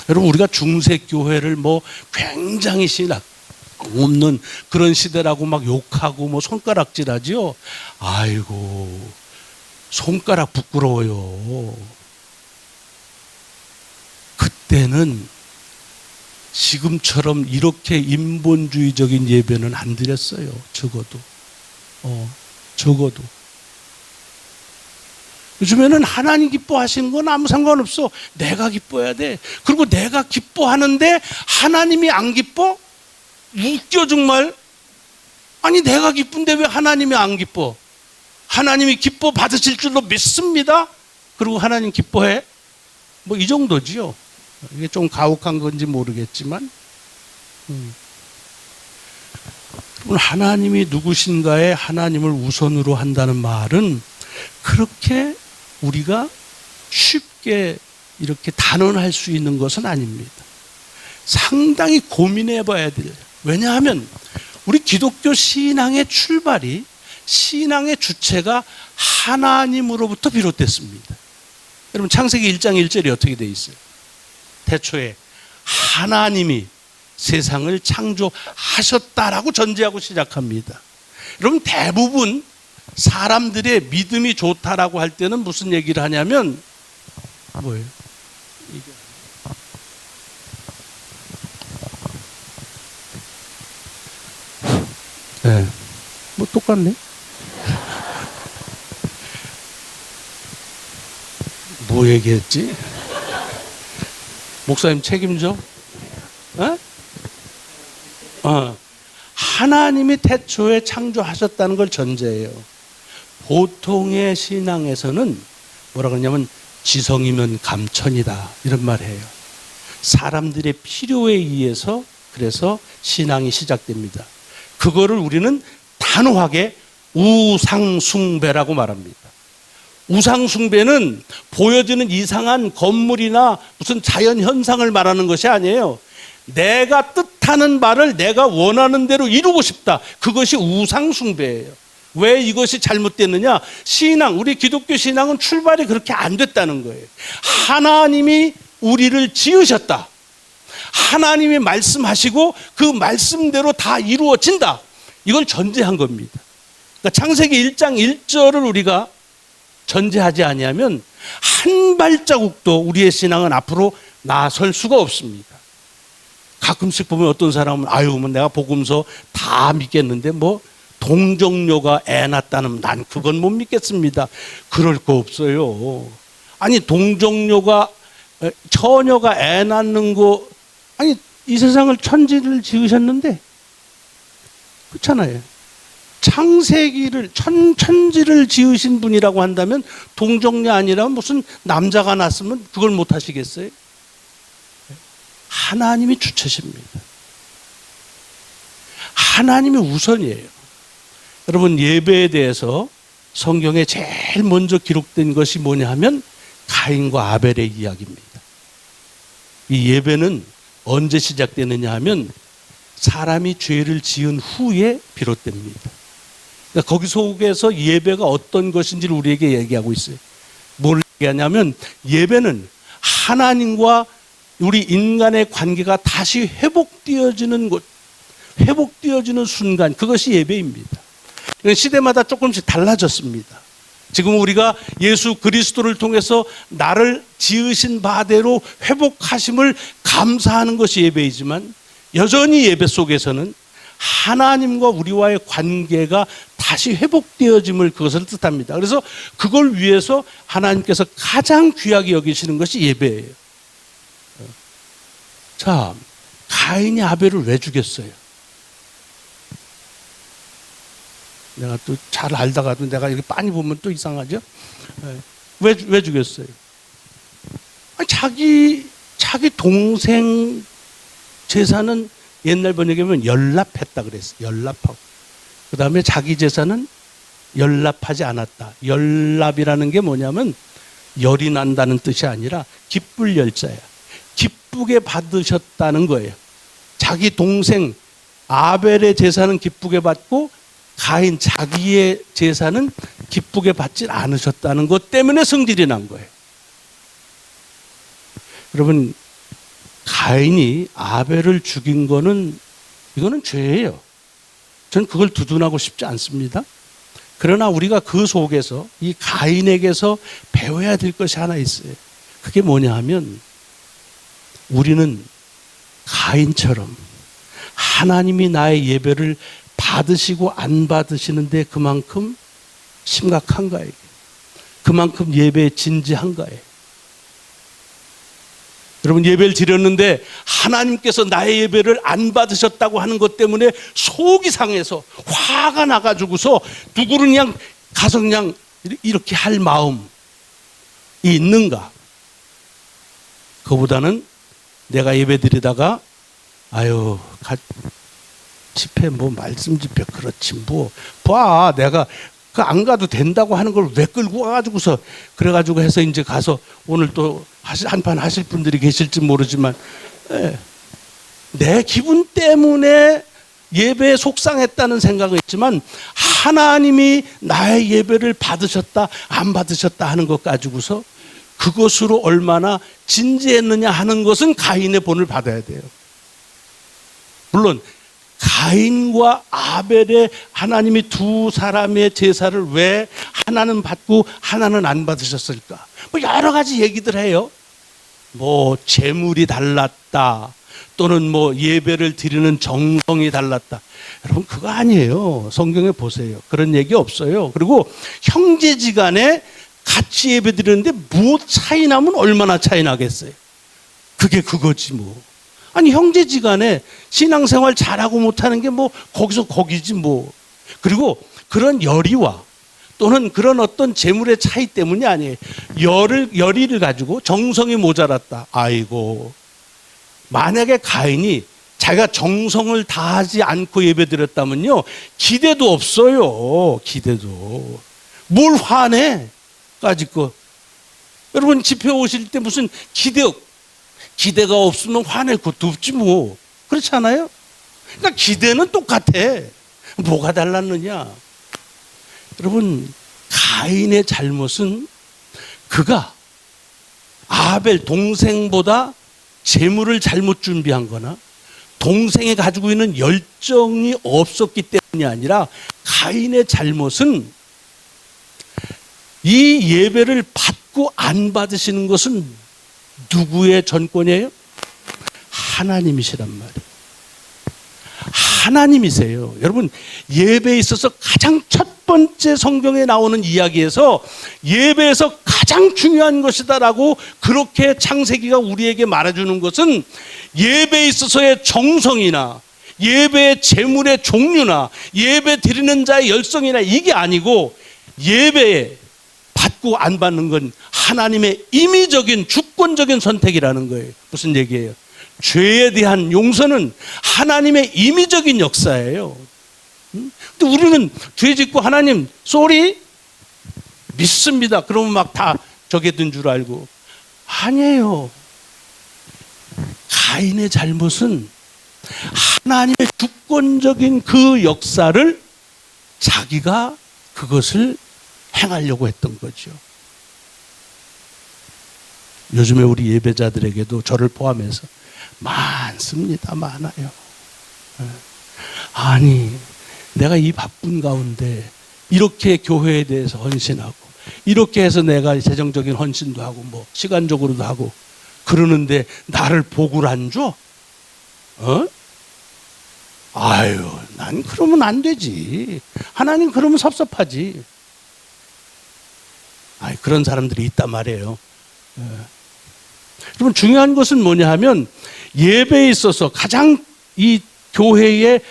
Speaker 2: 여러분 우리가 중세교회를 뭐 굉장히 신학 없는 그런 시대라고 막 욕하고 뭐 손가락질하지요. 아이고 손가락 부끄러워요. 그때는 지금처럼 이렇게 인본주의적인 예배는 안 드렸어요. 적어도. 적어도. 요즘에는 하나님 기뻐하시는 건 아무 상관없어. 내가 기뻐야 돼. 그리고 내가 기뻐하는데 하나님이 안 기뻐? 웃겨 정말. 아니 내가 기쁜데 왜 하나님이 안 기뻐? 하나님이 기뻐 받으실 줄로 믿습니다. 그리고 하나님 기뻐해? 뭐 이 정도지요. 이게 좀 가혹한 건지 모르겠지만 하나님이 누구신가에 하나님을 우선으로 한다는 말은 그렇게 우리가 쉽게 이렇게 단언할 수 있는 것은 아닙니다. 상당히 고민해 봐야 돼요. 왜냐하면 우리 기독교 신앙의 출발이 신앙의 주체가 하나님으로부터 비롯됐습니다. 여러분 창세기 1장 1절이 어떻게 되어 있어요? 태초에 하나님이 세상을 창조하셨다라고 전제하고 시작합니다. 여러분 대부분 사람들의 믿음이 좋다라고 할 때는 무슨 얘기를 하냐면 뭐예요? 네, 뭐 똑같네. 뭐 얘기했지? 목사님 책임져? 하나님이 태초에 창조하셨다는 걸 전제해요. 보통의 신앙에서는 뭐라 그러냐면 지성이면 감천이다 이런 말 해요. 사람들의 필요에 의해서 그래서 신앙이 시작됩니다. 그거를 우리는 단호하게 우상숭배라고 말합니다. 우상숭배는 보여지는 이상한 건물이나 무슨 자연현상을 말하는 것이 아니에요. 내가 뜻하는 바를 내가 원하는 대로 이루고 싶다. 그것이 우상숭배예요. 왜 이것이 잘못됐느냐? 신앙, 우리 기독교 신앙은 출발이 그렇게 안 됐다는 거예요. 하나님이 우리를 지으셨다. 하나님이 말씀하시고 그 말씀대로 다 이루어진다. 이걸 전제한 겁니다. 그러니까 창세기 1장 1절을 우리가 전제하지 아니하면 한 발자국도 우리의 신앙은 앞으로 나설 수가 없습니다. 가끔씩 보면 어떤 사람은 아유 뭐 내가 복음서 다 믿겠는데 뭐 동정녀가 애 낳았다는 난 그건 못 믿겠습니다. 그럴 거 없어요. 아니 동정녀가 처녀가 애 낳는 거 아니 이 세상을 천지를 지으셨는데 그렇잖아요. 창세기를 천지를 지으신 분이라고 한다면 동정녀 아니라면 무슨 남자가 낳았으면 그걸 못 하시겠어요? 하나님이 주체십니다. 하나님이 우선이에요. 여러분 예배에 대해서 성경에 제일 먼저 기록된 것이 뭐냐 하면 가인과 아벨의 이야기입니다. 이 예배는 언제 시작되느냐 하면 사람이 죄를 지은 후에 비롯됩니다. 그러니까 거기 속에서 예배가 어떤 것인지를 우리에게 얘기하고 있어요. 뭘 얘기하냐면 예배는 하나님과 우리 인간의 관계가 다시 회복되어지는 것, 회복되어지는 순간, 그것이 예배입니다. 시대마다 조금씩 달라졌습니다. 지금 우리가 예수 그리스도를 통해서 나를 지으신 바대로 회복하심을 감사하는 것이 예배이지만 여전히 예배 속에서는 하나님과 우리와의 관계가 다시 회복되어짐을 그것을 뜻합니다. 그래서 그걸 위해서 하나님께서 가장 귀하게 여기시는 것이 예배예요. 자, 가인이 아벨을 왜 죽였어요? 내가 또 잘 알다가도 내가 이렇게 빤히 보면 또 이상하죠? 왜 죽였어요? 아니, 자기 동생 제사는 옛날 번역에 보면 연납했다 그랬어요. 연납하고. 그 다음에 자기 제사는 연납하지 않았다. 연납이라는 게 뭐냐면 열이 난다는 뜻이 아니라 기쁠 열자야. 기쁘게 받으셨다는 거예요. 자기 동생 아벨의 제사는 기쁘게 받고 가인 자기의 제사는 기쁘게 받지 않으셨다는 것 때문에 성질이 난 거예요. 여러분 가인이 아벨을 죽인 거는 이거는 죄예요. 전 그걸 두둔하고 싶지 않습니다. 그러나 우리가 그 속에서 이 가인에게서 배워야 될 것이 하나 있어요. 그게 뭐냐 하면 우리는 가인처럼 하나님이 나의 예배를 받으시고 안 받으시는데 그만큼 심각한가요? 그만큼 예배에 진지한가요? 여러분 예배를 드렸는데 하나님께서 나의 예배를 안 받으셨다고 하는 것 때문에 속이 상해서 화가 나가지고서 누구를 그냥 가서 그냥 이렇게 할 마음이 있는가? 그보다는 내가 예배 드리다가 아유 집회 뭐 말씀 집회 그렇지 뭐 봐 내가 그 안 가도 된다고 하는 걸 왜 끌고 와가지고서 그래가지고 해서 이제 가서 오늘 또 한판 하실 분들이 계실지 모르지만 내 기분 때문에 예배에 속상했다는 생각은 있지만 하나님이 나의 예배를 받으셨다 안 받으셨다 하는 것 가지고서 그것으로 얼마나 진지했느냐 하는 것은 가인의 본을 받아야 돼요. 물론 가인과 아벨의 하나님이 두 사람의 제사를 왜 하나는 받고 하나는 안 받으셨을까? 뭐 여러 가지 얘기들 해요. 뭐 재물이 달랐다 또는 뭐 예배를 드리는 정성이 달랐다. 여러분 그거 아니에요. 성경에 보세요. 그런 얘기 없어요. 그리고 형제지간에 같이 예배 드리는데 뭐 차이 나면 얼마나 차이 나겠어요. 그게 그거지 뭐. 아니 형제지간에 신앙생활 잘하고 못하는 게 뭐 거기서 거기지 뭐. 그리고 그런 열의와 또는 그런 어떤 재물의 차이 때문이 아니에요. 열의를 가지고 정성이 모자랐다. 아이고 만약에 가인이 자기가 정성을 다하지 않고 예배드렸다면요 기대도 없어요. 기대도 뭘 화내 까짓 거. 여러분 집회 오실 때 무슨 기대가 없으면 화낼 것도 없지 뭐. 그렇지 않아요? 그러니까 기대는 똑같아. 뭐가 달랐느냐? 여러분 가인의 잘못은 그가 아벨 동생보다 재물을 잘못 준비한 거나 동생이 가지고 있는 열정이 없었기 때문이 아니라 가인의 잘못은 이 예배를 받고 안 받으시는 것은 누구의 전권이에요? 하나님이시란 말이에요. 하나님이세요. 여러분, 예배에 있어서 가장 첫 번째 성경에 나오는 이야기에서 예배에서 가장 중요한 것이다라고 그렇게 창세기가 우리에게 말해주는 것은 예배에 있어서의 정성이나 예배의 제물의 종류나 예배 드리는 자의 열성이나 이게 아니고, 예배에 받고 안 받는 건 하나님의 임의적인 주권적인 선택이라는 거예요. 무슨 얘기예요? 죄에 대한 용서는 하나님의 임의적인 역사예요. 근데 우리는 죄 짓고 하나님 쏘리 믿습니다. 그러면 막 다 저게 된 줄 알고. 아니에요. 가인의 잘못은 하나님의 주권적인 그 역사를 자기가 그것을 행하려고 했던 거죠. 요즘에 우리 예배자들에게도 저를 포함해서 많습니다. 많아요. 아니, 내가 이 바쁜 가운데 이렇게 교회에 대해서 헌신하고 이렇게 해서 내가 재정적인 헌신도 하고 뭐 시간적으로도 하고 그러는데 나를 복을 안 줘? 아유, 난 그러면 안 되지. 하나님 그러면 섭섭하지. 그런 사람들이 있단 말이에요. 여러분, 중요한 것은 뭐냐 하면 예배에 있어서 가장 이 교회의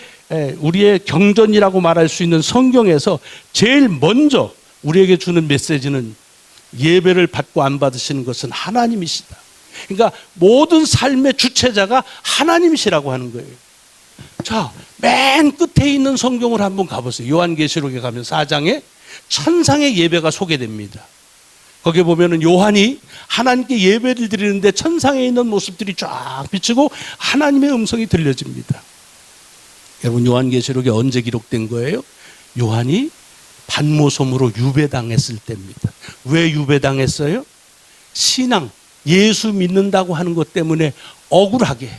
Speaker 2: 우리의 경전이라고 말할 수 있는 성경에서 제일 먼저 우리에게 주는 메시지는 예배를 받고 안 받으시는 것은 하나님이시다. 그러니까 모든 삶의 주체자가 하나님이시라고 하는 거예요. 자, 맨 끝에 있는 성경을 한번 가보세요. 요한계시록에 가면 4장에 천상의 예배가 소개됩니다. 거기에 보면은 요한이 하나님께 예배를 드리는데 천상에 있는 모습들이 쫙 비치고 하나님의 음성이 들려집니다. 여러분, 요한계시록에 언제 기록된 거예요? 요한이 반모섬으로 유배당했을 때입니다. 왜 유배당했어요? 신앙, 예수 믿는다고 하는 것 때문에 억울하게,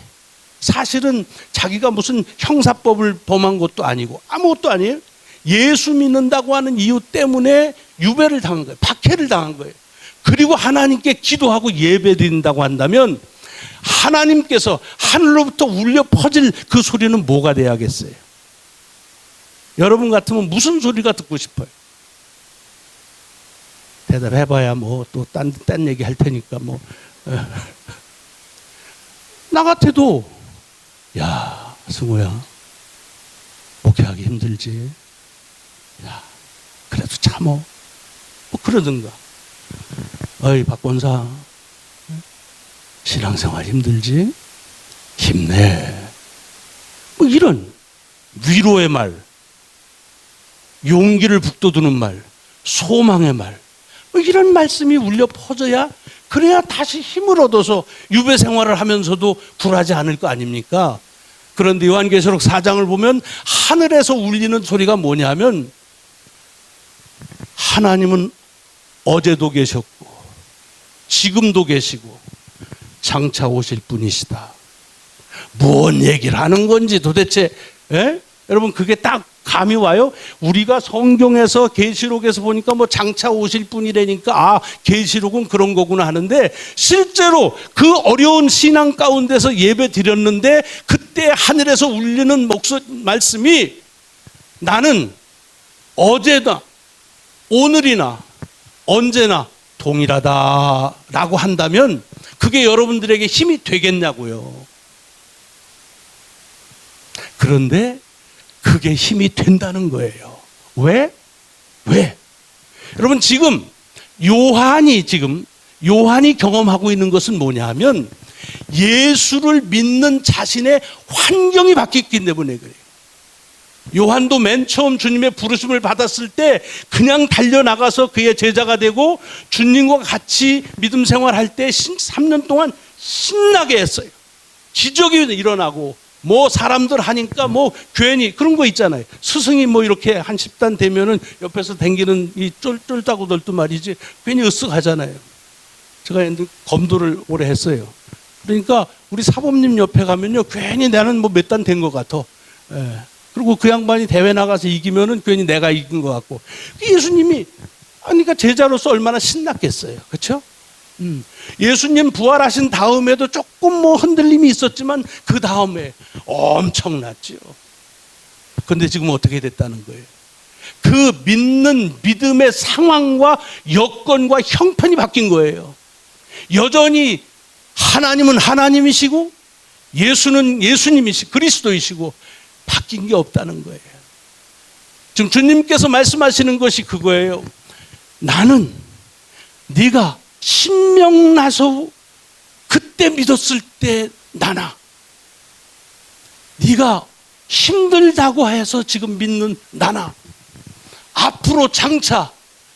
Speaker 2: 사실은 자기가 무슨 형사법을 범한 것도 아니고 아무것도 아니에요. 예수 믿는다고 하는 이유 때문에 유배를 당한 거예요. 박해를 당한 거예요. 그리고 하나님께 기도하고 예배 드린다고 한다면 하나님께서 하늘로부터 울려 퍼질 그 소리는 뭐가 돼야겠어요? 여러분 같으면 무슨 소리가 듣고 싶어요? 대답해봐야 뭐 또 딴 얘기 할 테니까 뭐. 나 같아도 야, 승우야, 목회하기 힘들지? 야, 그래도 참어. 뭐 그러든가. 어이, 박권사, 신앙생활 힘들지? 힘내. 뭐 이런 위로의 말, 용기를 북돋우는 말, 소망의 말, 뭐 이런 말씀이 울려 퍼져야, 그래야 다시 힘을 얻어서 유배 생활을 하면서도 굴하지 않을 거 아닙니까? 그런데 요한계시록 4장을 보면 하늘에서 울리는 소리가 뭐냐면, 하나님은 어제도 계셨고 지금도 계시고 장차 오실 분이시다. 무슨 얘기를 하는 건지 도대체, 여러분, 그게 딱 감이 와요? 우리가 성경에서 계시록에서 보니까 뭐 장차 오실 분이라니까 계시록은 그런 거구나 하는데, 실제로 그 어려운 신앙 가운데서 예배 드렸는데 그때 하늘에서 울리는 말씀이 나는 어제나 오늘이나 언제나 동일하다라고 한다면 그게 여러분들에게 힘이 되겠냐고요. 그런데 그게 힘이 된다는 거예요. 왜? 여러분, 지금 요한이 경험하고 있는 것은 뭐냐 하면 예수를 믿는 자신의 환경이 바뀌었기 때문에 그래요. 요한도 맨 처음 주님의 부르심을 받았을 때 그냥 달려나가서 그의 제자가 되고 주님과 같이 믿음 생활할 때 3년 동안 신나게 했어요. 기적이 일어나고 뭐 사람들 하니까 뭐 괜히 그런 거 있잖아요. 스승이 뭐 이렇게 한 10단 되면은 옆에서 댕기는 이 쫄따구들도 말이지 괜히 으쓱하잖아요. 제가 검도를 오래 했어요. 그러니까 우리 사범님 옆에 가면요 괜히 나는 뭐 몇 단 된 것 같아. 그리고 그 양반이 대회 나가서 이기면은 괜히 내가 이긴 것 같고. 예수님이 그러니까 제자로서 얼마나 신났겠어요. 그렇죠? 예수님 부활하신 다음에도 조금 뭐 흔들림이 있었지만 그 다음에 엄청났죠. 그런데 지금 어떻게 됐다는 거예요? 그 믿는 믿음의 상황과 여건과 형편이 바뀐 거예요. 여전히 하나님은 하나님이시고 예수는 예수님이시고 그리스도이시고 바뀐 게 없다는 거예요. 지금 주님께서 말씀하시는 것이 그거예요. 나는 네가 신명 나서 그때 믿었을 때 나나, 네가 힘들다고 해서 지금 믿는 나나, 앞으로 장차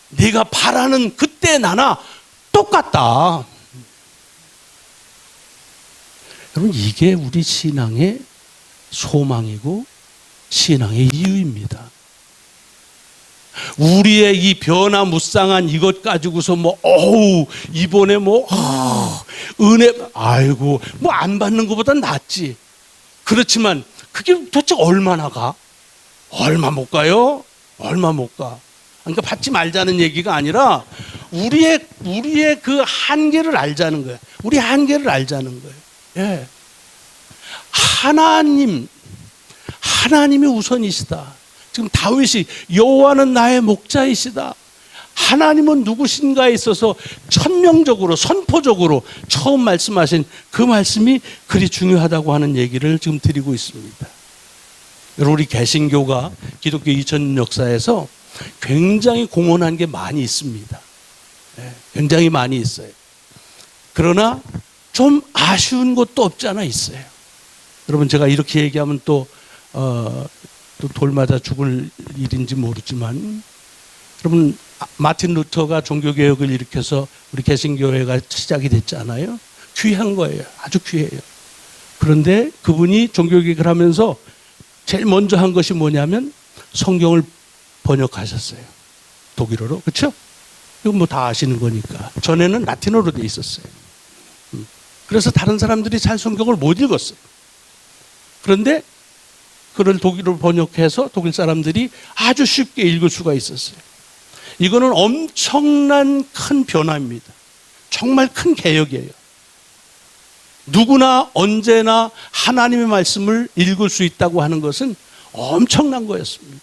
Speaker 2: 네가 바라는 그때 나나 똑같다. 여러분, 이게 우리 신앙의 소망이고 신앙의 이유입니다. 우리의 이 변화무쌍한 이것 가지고서 이번에 은혜 안 받는 것보다 낫지. 그렇지만 그게 도대체 얼마나 가? 얼마 못 가요? 얼마 못 가. 그러니까 받지 말자는 얘기가 아니라 우리의 그 한계를 알자는 거예요. 우리 한계를 알자는 거예요. 예. 하나님이 우선이시다. 지금 다윗이 여호와는 나의 목자이시다. 하나님은 누구신가에 있어서 천명적으로 선포적으로 처음 말씀하신 그 말씀이 그리 중요하다고 하는 얘기를 지금 드리고 있습니다. 여러분, 우리 개신교가 기독교 2000년 역사에서 굉장히 공헌한 게 많이 있습니다. 굉장히 많이 있어요. 그러나 좀 아쉬운 것도 없지 않아 있어요. 여러분, 제가 이렇게 얘기하면 또 돌맞아 죽을 일인지 모르지만, 여러분, 마틴 루터가 종교개혁을 일으켜서 우리 개신교회가 시작이 됐잖아요. 귀한 거예요. 아주 귀해요. 그런데 그분이 종교개혁을 하면서 제일 먼저 한 것이 뭐냐면 성경을 번역하셨어요. 독일어로. 그렇죠? 이건 뭐 다 아시는 거니까. 전에는 라틴어로 돼 있었어요. 그래서 다른 사람들이 잘 성경을 못 읽었어요. 그런데 그걸 독일어로 번역해서 독일 사람들이 아주 쉽게 읽을 수가 있었어요. 이거는 엄청난 큰 변화입니다. 정말 큰 개혁이에요. 누구나 언제나 하나님의 말씀을 읽을 수 있다고 하는 것은 엄청난 거였습니다.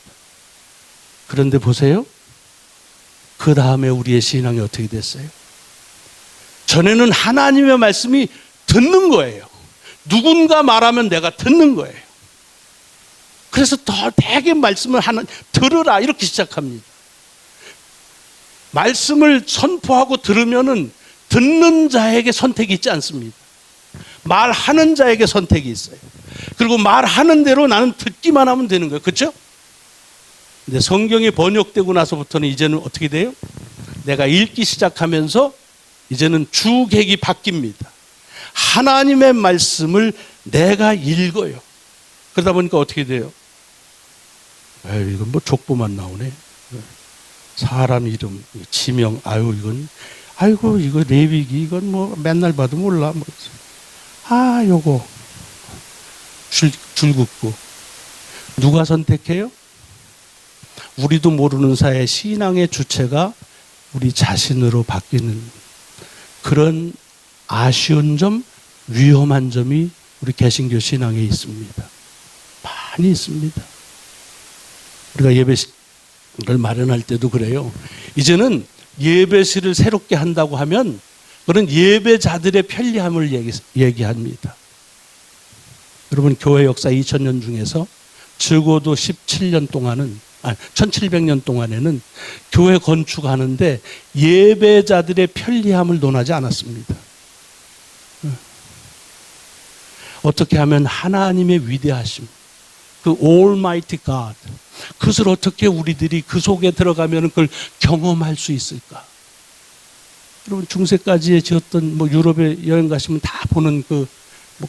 Speaker 2: 그런데 보세요. 그 다음에 우리의 신앙이 어떻게 됐어요? 전에는 하나님의 말씀이 듣는 거예요. 누군가 말하면 내가 듣는 거예요. 그래서 더 대개 말씀을 들으라 이렇게 시작합니다. 말씀을 선포하고 들으면은 듣는 자에게 선택이 있지 않습니다. 말하는 자에게 선택이 있어요. 그리고 말하는 대로 나는 듣기만 하면 되는 거예요. 그렇죠? 근데 성경이 번역되고 나서부터는 이제는 어떻게 돼요? 내가 읽기 시작하면서 이제는 주객이 바뀝니다. 하나님의 말씀을 내가 읽어요. 그러다 보니까 어떻게 돼요? 이건 뭐 족보만 나오네. 사람 이름, 지명, 이거 레위기, 이건 뭐 맨날 봐도 몰라. 요거 줄 긋고. 누가 선택해요? 우리도 모르는 사이에 신앙의 주체가 우리 자신으로 바뀌는 그런 아쉬운 점, 위험한 점이 우리 개신교 신앙에 있습니다. 많이 있습니다. 우리가 예배실을 마련할 때도 그래요. 이제는 예배실을 새롭게 한다고 하면 그런 예배자들의 편리함을 얘기합니다. 여러분, 교회 역사 2000년 중에서 적어도 17년 동안은 1700년 동안에는 교회 건축하는데 예배자들의 편리함을 논하지 않았습니다. 어떻게 하면 하나님의 위대하심, 그 Almighty God, 그것을 어떻게 우리들이 그 속에 들어가면 그걸 경험할 수 있을까? 여러분, 중세까지에 지었던 유럽에 여행 가시면 다 보는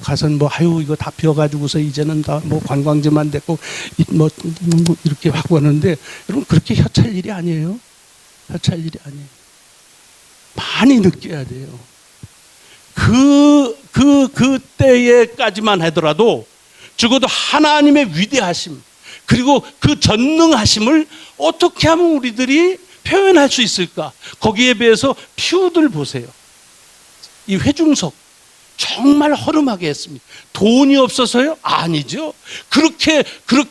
Speaker 2: 가서는 이거 다 비어가지고서 이제는 다 관광지만 됐고 이렇게 하고 하는데, 여러분, 그렇게 협찰 일이 아니에요. 협찰 일이 아니에요. 많이 느껴야 돼요. 그때에까지만 하더라도 적어도 하나님의 위대하심, 그리고 그 전능하심을 어떻게 하면 우리들이 표현할 수 있을까? 거기에 비해서 퓨들 보세요. 이 회중석 정말 허름하게 했습니다. 돈이 없어서요? 아니죠. 그렇게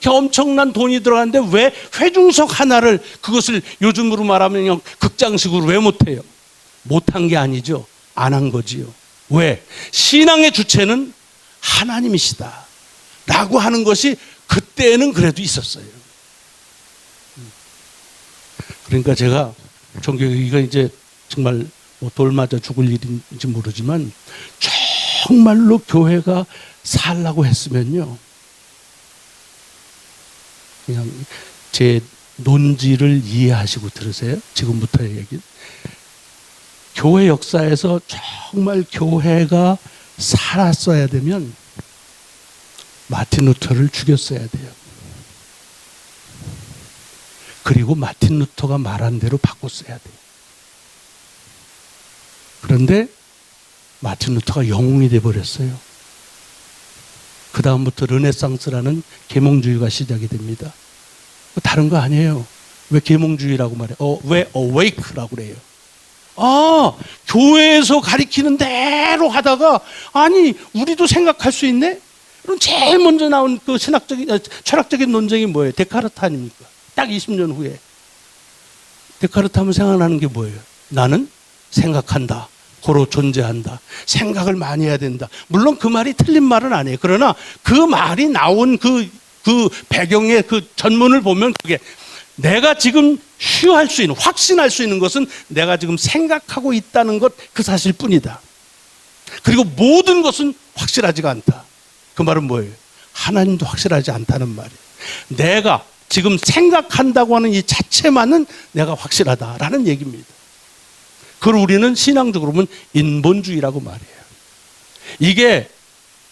Speaker 2: 엄청난 돈이 들어가는데 왜 회중석 하나를, 그것을 요즘으로 말하면 그냥 극장식으로 왜 못해요? 못한 게 아니죠. 안 한 거지요. 왜? 신앙의 주체는 하나님이시다 라고 하는 것이 그때는 그래도 있었어요. 그러니까 제가 이거 이제 정말 돌 맞아 죽을 일인지 모르지만 정말로 교회가 살라고 했으면요, 그냥 제 논지를 이해하시고 들으세요. 지금부터의 얘기. 교회 역사에서 정말 교회가 살았어야 되면 마틴 루터를 죽였어야 돼요. 그리고 마틴 루터가 말한 대로 바꿨어야 돼요. 그런데 마틴 루터가 영웅이 돼버렸어요. 그 다음부터 르네상스라는 계몽주의가 시작이 됩니다. 다른 거 아니에요. 왜 계몽주의라고 말해요? 왜 awake라고 그래요? 교회에서 가리키는 대로 하다가, 아니 우리도 생각할 수 있네? 그럼 제일 먼저 나온 그 철학적인 논쟁이 뭐예요? 데카르트 아닙니까? 딱 20년 후에 데카르트 하면 생각나는 게 뭐예요? 나는 생각한다, 고로 존재한다, 생각을 많이 해야 된다. 물론 그 말이 틀린 말은 아니에요. 그러나 그 말이 나온 그 배경의 그 전문을 보면 그게 내가 지금 휴할 수 있는, 확신할 수 있는 것은 내가 지금 생각하고 있다는 것, 그 사실뿐이다. 그리고 모든 것은 확실하지가 않다. 그 말은 뭐예요? 하나님도 확실하지 않다는 말이에요. 내가 지금 생각한다고 하는 이 자체만은 내가 확실하다라는 얘기입니다. 그걸 우리는 신앙적으로 보면 인본주의라고 말해요. 이게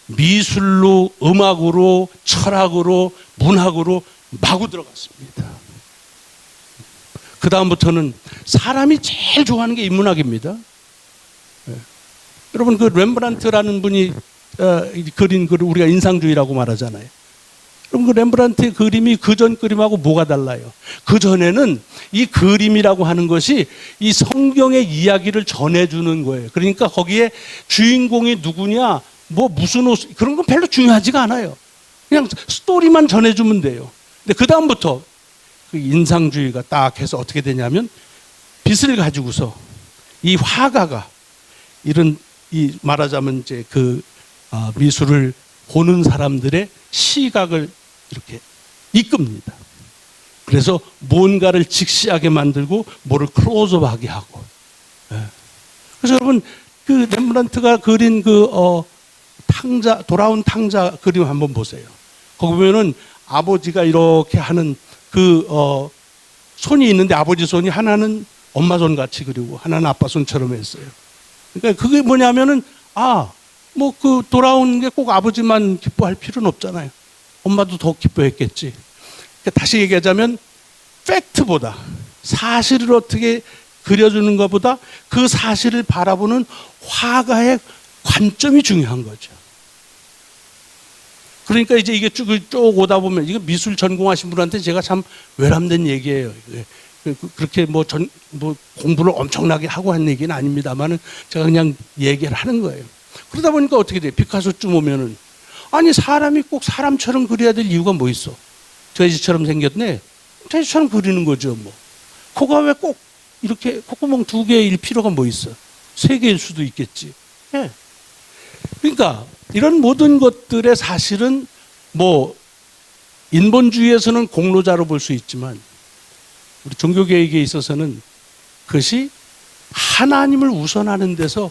Speaker 2: 미술로, 음악으로, 철학으로, 문학으로 마구 들어갔습니다. 그 다음부터는 사람이 제일 좋아하는 게 인문학입니다. 여러분, 그 렘브란트라는 분이 그린 글을 우리가 인상주의라고 말하잖아요. 그럼 그 렘브란트의 그림이 그전 그림하고 뭐가 달라요? 그 전에는 이 그림이라고 하는 것이 이 성경의 이야기를 전해주는 거예요. 그러니까 거기에 주인공이 누구냐, 뭐 무슨 옷, 그런 건 별로 중요하지가 않아요. 그냥 스토리만 전해주면 돼요. 근데 그 다음부터 그 인상주의가 딱 해서 어떻게 되냐면, 빛을 가지고서 이 화가가 이런, 이 말하자면 이제 그 미술을 보는 사람들의 시각을 이렇게 이끕니다. 그래서 뭔가를 직시하게 만들고 뭐를 클로즈업하게 하고. 그래서 여러분, 그 렘브란트가 그린 그 탕자, 돌아온 탕자 그림 한번 보세요. 거기 보면은 아버지가 이렇게 하는 그 손이 있는데, 아버지 손이 하나는 엄마 손 같이 그리고 하나는 아빠 손처럼 했어요. 그러니까 그게 뭐냐면은, 뭐 그 돌아온 게 꼭 아버지만 기뻐할 필요는 없잖아요. 엄마도 더 기뻐했겠지. 그러니까 다시 얘기하자면, 팩트보다, 사실을 어떻게 그려주는 것보다 그 사실을 바라보는 화가의 관점이 중요한 거죠. 그러니까 이제 이게 쭉 오다 보면, 이거 미술 전공하신 분한테 제가 참 외람된 얘기예요. 그렇게 뭐 공부를 엄청나게 하고 한 얘기는 아닙니다만은 제가 그냥 얘기를 하는 거예요. 그러다 보니까 어떻게 돼요? 피카소쯤 오면은, 아니 사람이 꼭 사람처럼 그려야 될 이유가 뭐 있어? 돼지처럼 생겼네. 돼지처럼 그리는 거죠. 뭐 코가 왜 꼭 이렇게 콧구멍 2개일 필요가 뭐 있어? 3개일 수도 있겠지. 예. 그러니까 이런 모든 것들의 사실은 뭐 인본주의에서는 공로자로 볼 수 있지만, 우리 종교개혁에 있어서는 그것이 하나님을 우선하는 데서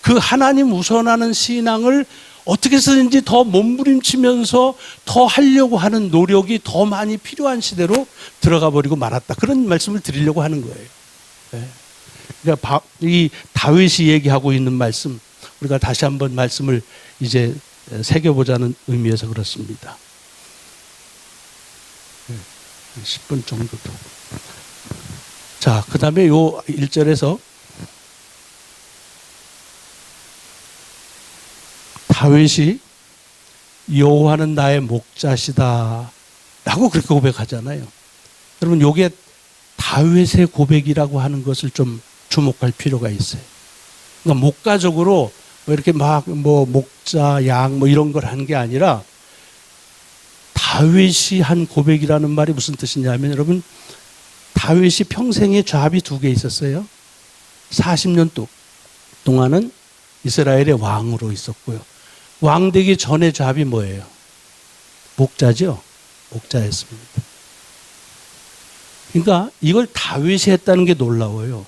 Speaker 2: 그 하나님 우선하는 신앙을 어떻게 해서든지 더 몸부림치면서 더 하려고 하는 노력이 더 많이 필요한 시대로 들어가 버리고 말았다. 그런 말씀을 드리려고 하는 거예요. 네. 그러니까 이 다윗이 얘기하고 있는 말씀, 우리가 다시 한번 말씀을 이제 새겨보자는 의미에서 그렇습니다. 10분 정도 더. 자, 그 다음에 요 1절에서 다윗이 여호와는 나의 목자시다 라고 그렇게 고백하잖아요. 여러분, 요게 다윗의 고백이라고 하는 것을 좀 주목할 필요가 있어요. 그러니까 목가적으로 뭐 이렇게 막 뭐 목자, 양 뭐 이런 걸 한 게 아니라 다윗이 한 고백이라는 말이 무슨 뜻이냐면 여러분 다윗이 평생에 좌합이 2개 있었어요. 40년 동안은 이스라엘의 왕으로 있었고요. 왕 되기 전에 좌합이 뭐예요? 목자죠. 목자였습니다. 그러니까 이걸 다윗이 했다는 게 놀라워요.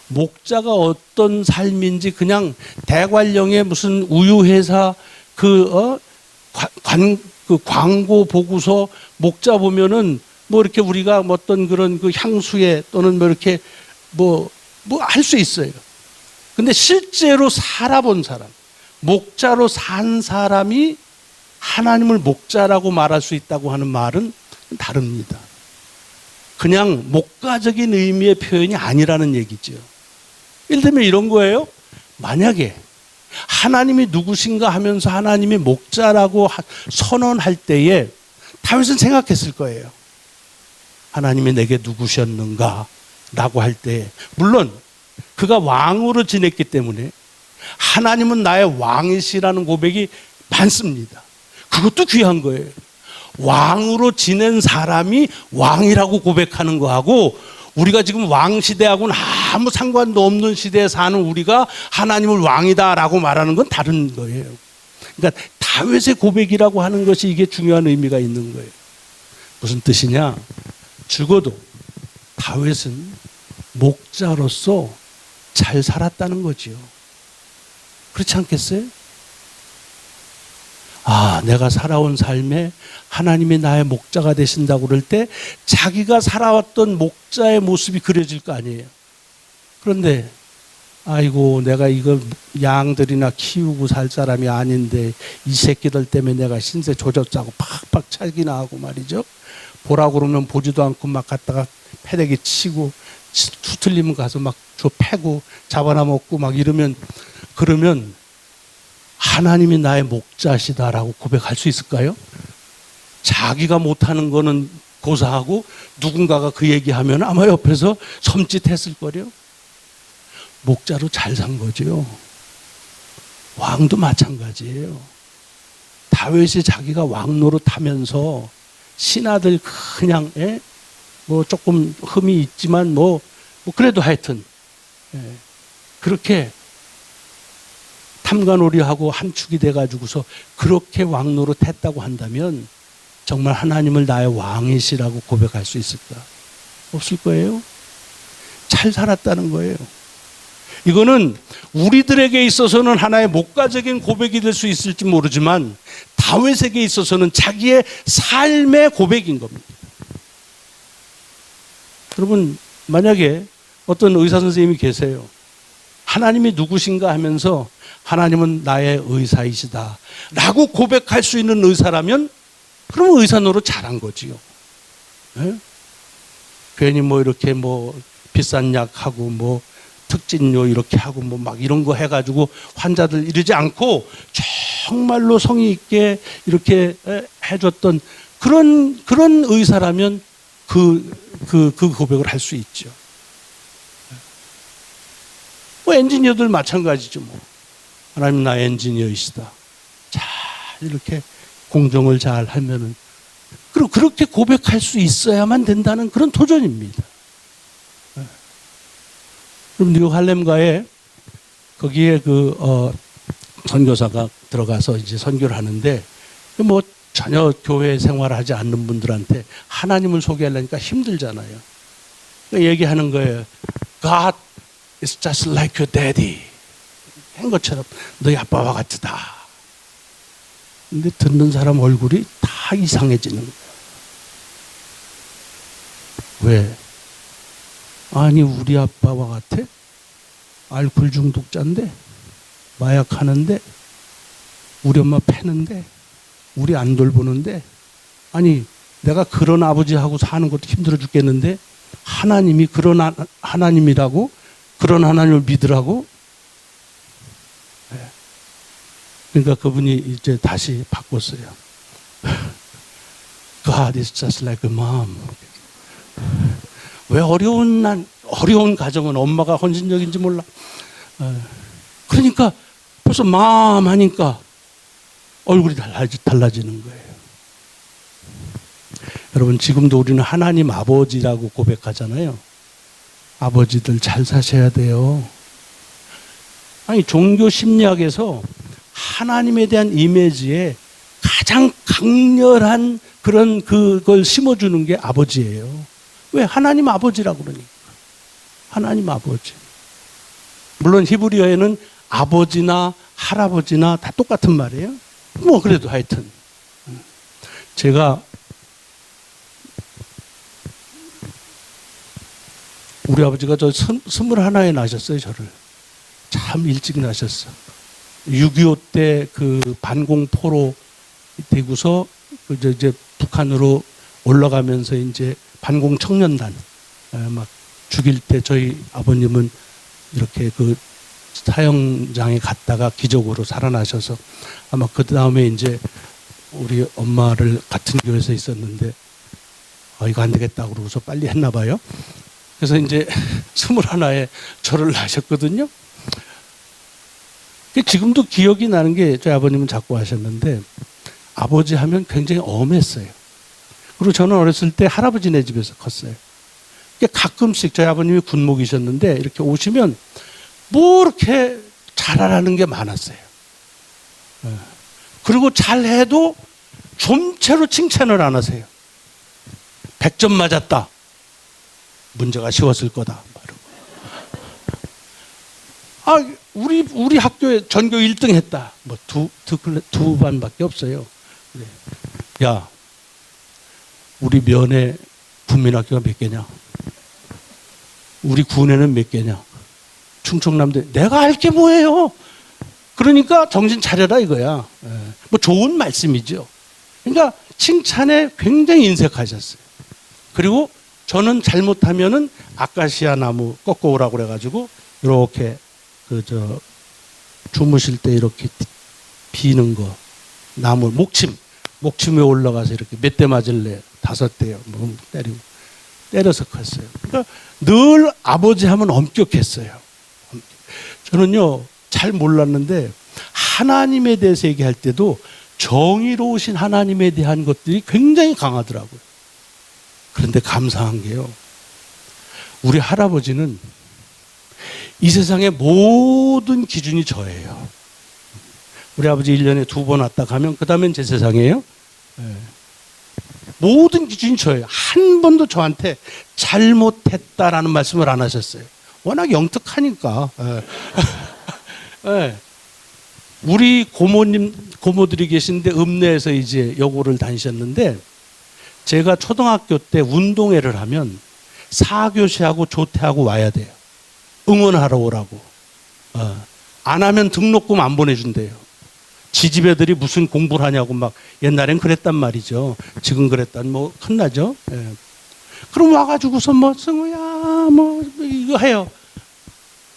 Speaker 2: 목자가 어떤 삶인지 그냥 대관령의 무슨 우유회사 그 광고 보고서 목자 보면은 뭐 이렇게 우리가 뭐 어떤 그런 그 향수에 또는 뭐 이렇게 뭐 할 수 있어요. 근데 실제로 살아본 사람, 목자로 산 사람이 하나님을 목자라고 말할 수 있다고 하는 말은 다릅니다. 그냥 목가적인 의미의 표현이 아니라는 얘기죠. 예를 들면 이런 거예요. 만약에 하나님이 누구신가 하면서 하나님이 목자라고 선언할 때에 다윗은 생각했을 거예요. 하나님이 내게 누구셨는가 라고 할 때 물론 그가 왕으로 지냈기 때문에 하나님은 나의 왕이시라는 고백이 많습니다. 그것도 귀한 거예요. 왕으로 지낸 사람이 왕이라고 고백하는 거하고 우리가 지금 왕시대하고는 아무 상관도 없는 시대에 사는 우리가 하나님을 왕이다라고 말하는 건 다른 거예요. 그러니까 다윗의 고백이라고 하는 것이 이게 중요한 의미가 있는 거예요. 무슨 뜻이냐? 적어도 다윗은 목자로서 잘 살았다는 거지요. 그렇지 않겠어요? 아, 내가 살아온 삶에 하나님이 나의 목자가 되신다고 그럴 때 자기가 살아왔던 목자의 모습이 그려질 거 아니에요. 그런데 아이고 내가 이거 양들이나 키우고 살 사람이 아닌데 이 새끼들 때문에 내가 신세 조졌다고 팍팍 차기나 하고 말이죠. 보라고 그러면 보지도 않고 막 갔다가 패대기 치고 수틀리면 가서 막 저 패고 잡아나 먹고 막 이러면 그러면 하나님이 나의 목자시다라고 고백할 수 있을까요? 자기가 못하는 거는 고사하고 누군가가 그 얘기하면 아마 옆에서 섬찟했을 거래요. 목자로 잘 산 거죠. 왕도 마찬가지예요. 다윗이 자기가 왕 노릇하면서 신하들 그냥 뭐 조금 흠이 있지만 뭐 그래도 하여튼 그렇게 탐관오리하고 한 축이 돼가지고서 그렇게 왕 노릇했다고 한다면 정말 하나님을 나의 왕이시라고 고백할 수 있을까? 없을 거예요. 잘 살았다는 거예요. 이거는 우리들에게 있어서는 하나의 목가적인 고백이 될 수 있을지 모르지만 다윗에게 있어서는 자기의 삶의 고백인 겁니다. 여러분 만약에 어떤 의사 선생님이 계세요. 하나님이 누구신가 하면서 하나님은 나의 의사이시다 라고 고백할 수 있는 의사라면 그러면 의사 노릇 잘한 거지요. 네? 괜히 뭐 이렇게 뭐 비싼 약하고 뭐 특진료 이렇게 하고 뭐 막 이런 거 해가지고 환자들 이러지 않고 정말로 성의 있게 이렇게 해줬던 그런 의사라면 그 고백을 할 수 있죠. 뭐 엔지니어들 마찬가지죠. 뭐 하나님 나의 엔지니어이시다. 잘 이렇게 공정을 잘 하면은 그리고 그렇게 고백할 수 있어야만 된다는 그런 도전입니다. 그럼 뉴욕 할렘가에 거기에 선교사가 들어가서 이제 선교를 하는데 뭐 전혀 교회 생활하지 않는 분들한테 하나님을 소개하려니까 힘들잖아요. 그러니까 얘기하는 거예요. God is just like your daddy. 한 것처럼 너희 아빠와 같다. 근데 듣는 사람 얼굴이 다 이상해지는 거예요. 왜? 아니 우리 아빠와 같아? 알코올 중독자인데 마약하는데 우리 엄마 패는데 우리 안 돌보는데 아니 내가 그런 아버지하고 사는 것도 힘들어 죽겠는데 하나님이 그런 하나님이라고 그런 하나님을 믿으라고. 그러니까 그분이 이제 다시 바꿨어요. God is just like a mom. 왜 어려운 가정은 엄마가 헌신적인지 몰라. 그러니까 벌써 마음 하니까 얼굴이 달라지는 거예요. 여러분, 지금도 우리는 하나님 아버지라고 고백하잖아요. 아버지들 잘 사셔야 돼요. 아니, 종교 심리학에서 하나님에 대한 이미지에 가장 강렬한 그걸 심어주는 게 아버지예요. 왜? 하나님 아버지라고 그러니까. 하나님 아버지. 물론 히브리어에는 아버지나 할아버지나 다 똑같은 말이에요. 뭐 그래도 하여튼 제가 우리 아버지가 저 21에 나셨어요. 저를 참 일찍 나셨어. 6.25 때 그 반공포로 되고서 이제 북한으로 올라가면서 이제 반공 청년단 막 죽일 때 저희 아버님은 이렇게 그 사형장에 갔다가 기적으로 살아나셔서 아마 그 다음에 이제 우리 엄마를 같은 교회에서 있었는데 이거 안 되겠다 그러고서 빨리 했나 봐요. 그래서 이제 21에 저를 낳으셨거든요. 지금도 기억이 나는 게 저희 아버님은 자꾸 하셨는데 아버지 하면 굉장히 엄했어요. 그리고 저는 어렸을 때 할아버지네 집에서 컸어요. 가끔씩 저희 아버님이 군목이셨는데 이렇게 오시면 뭐 이렇게 잘하라는 게 많았어요. 그리고 잘해도 좀채로 칭찬을 안 하세요. 100점 맞았다. 문제가 쉬웠을 거다. 우리 학교에 전교 1등 했다. 뭐 두 반밖에 없어요. 그래. 야, 우리 면에 국민학교가 몇 개냐? 우리 군에는 몇 개냐? 충청남도 내가 알 게 뭐예요? 그러니까 정신 차려라 이거야. 뭐 좋은 말씀이죠. 그러니까 칭찬에 굉장히 인색하셨어요. 그리고 저는 잘못하면은 아카시아 나무 꺾어 오라고 그래가지고 이렇게 주무실 때 이렇게 비는 거 나무 목침에 올라가서 이렇게 몇 대 맞을래? 5대요. 뭐 때려서 컸어요. 그러니까 늘 아버지 하면 엄격했어요. 저는요 잘 몰랐는데 하나님에 대해서 얘기할 때도 정의로우신 하나님에 대한 것들이 굉장히 강하더라고요. 그런데 감사한 게요, 우리 할아버지는 이 세상의 모든 기준이 저예요. 우리 아버지 1년에 2번 왔다 가면 그 다음엔 제 세상이에요. 모든 기준이 저예요. 한 번도 저한테 잘못했다라는 말씀을 안 하셨어요. 워낙 영특하니까. 우리 고모들이 계신데 읍내에서 이제 여고를 다니셨는데 제가 초등학교 때 운동회를 하면 사교시하고 조퇴하고 와야 돼요. 응원하러 오라고. 안 하면 등록금 안 보내준대요. 지지배들이 무슨 공부를 하냐고 막 옛날엔 그랬단 말이죠. 지금 그랬단 뭐 큰나죠. 그럼 와가지고서 뭐 승우야 뭐 이거 해요.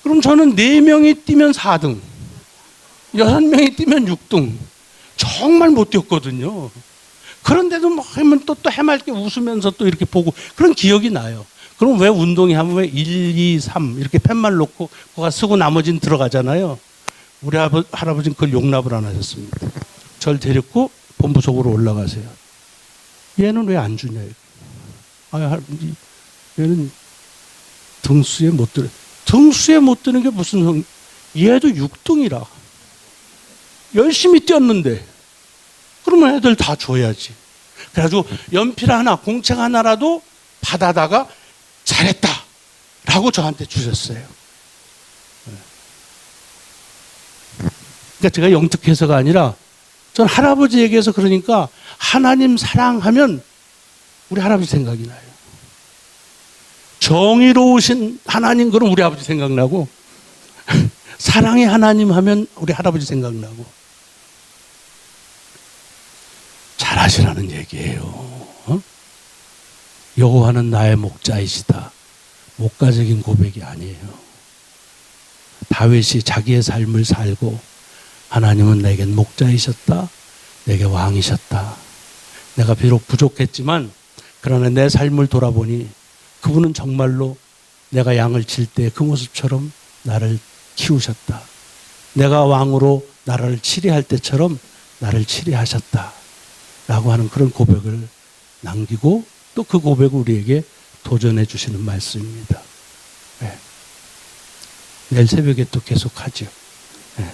Speaker 2: 그럼 저는 4명이 뛰면 4등, 6명이 뛰면 6등. 정말 못 뛰었거든요. 그런데도 뭐 하면 또 해맑게 웃으면서 또 이렇게 보고 그런 기억이 나요. 그럼 왜 운동회 하면 왜 1, 2, 3 이렇게 팻말 놓고 그거 쓰고 나머지는 들어가잖아요. 우리 할아버지는 그걸 용납을 안 하셨습니다. 절 데리고 본부석으로 올라가세요. 얘는 왜 안 주냐. 얘는 등수에 못 들어. 등수에 못 드는 게 무슨 얘도 6등이라. 열심히 뛰었는데. 그러면 애들 다 줘야지. 그래가지고 연필 하나, 공책 하나라도 받아다가 잘했다 라고 저한테 주셨어요. 그러니까 제가 영특해서가 아니라 전 할아버지 얘기해서 그러니까 하나님 사랑하면 우리 할아버지 생각이 나요. 정의로우신 하나님 그럼 우리 아버지 생각나고 사랑의 하나님 하면 우리 할아버지 생각나고 잘하시라는 얘기예요. 여호와는 나의 목자이시다. 목가적인 고백이 아니에요. 다윗이 자기의 삶을 살고 하나님은 내겐 목자이셨다. 내게 왕이셨다. 내가 비록 부족했지만 그러나 내 삶을 돌아보니 그분은 정말로 내가 양을 칠 때 그 모습처럼 나를 키우셨다. 내가 왕으로 나라를 치리할 때처럼 나를 치리하셨다. 라고 하는 그런 고백을 남기고 또 그 고백을 우리에게 도전해 주시는 말씀입니다. 네. 내일 새벽에 또 계속하죠. 네.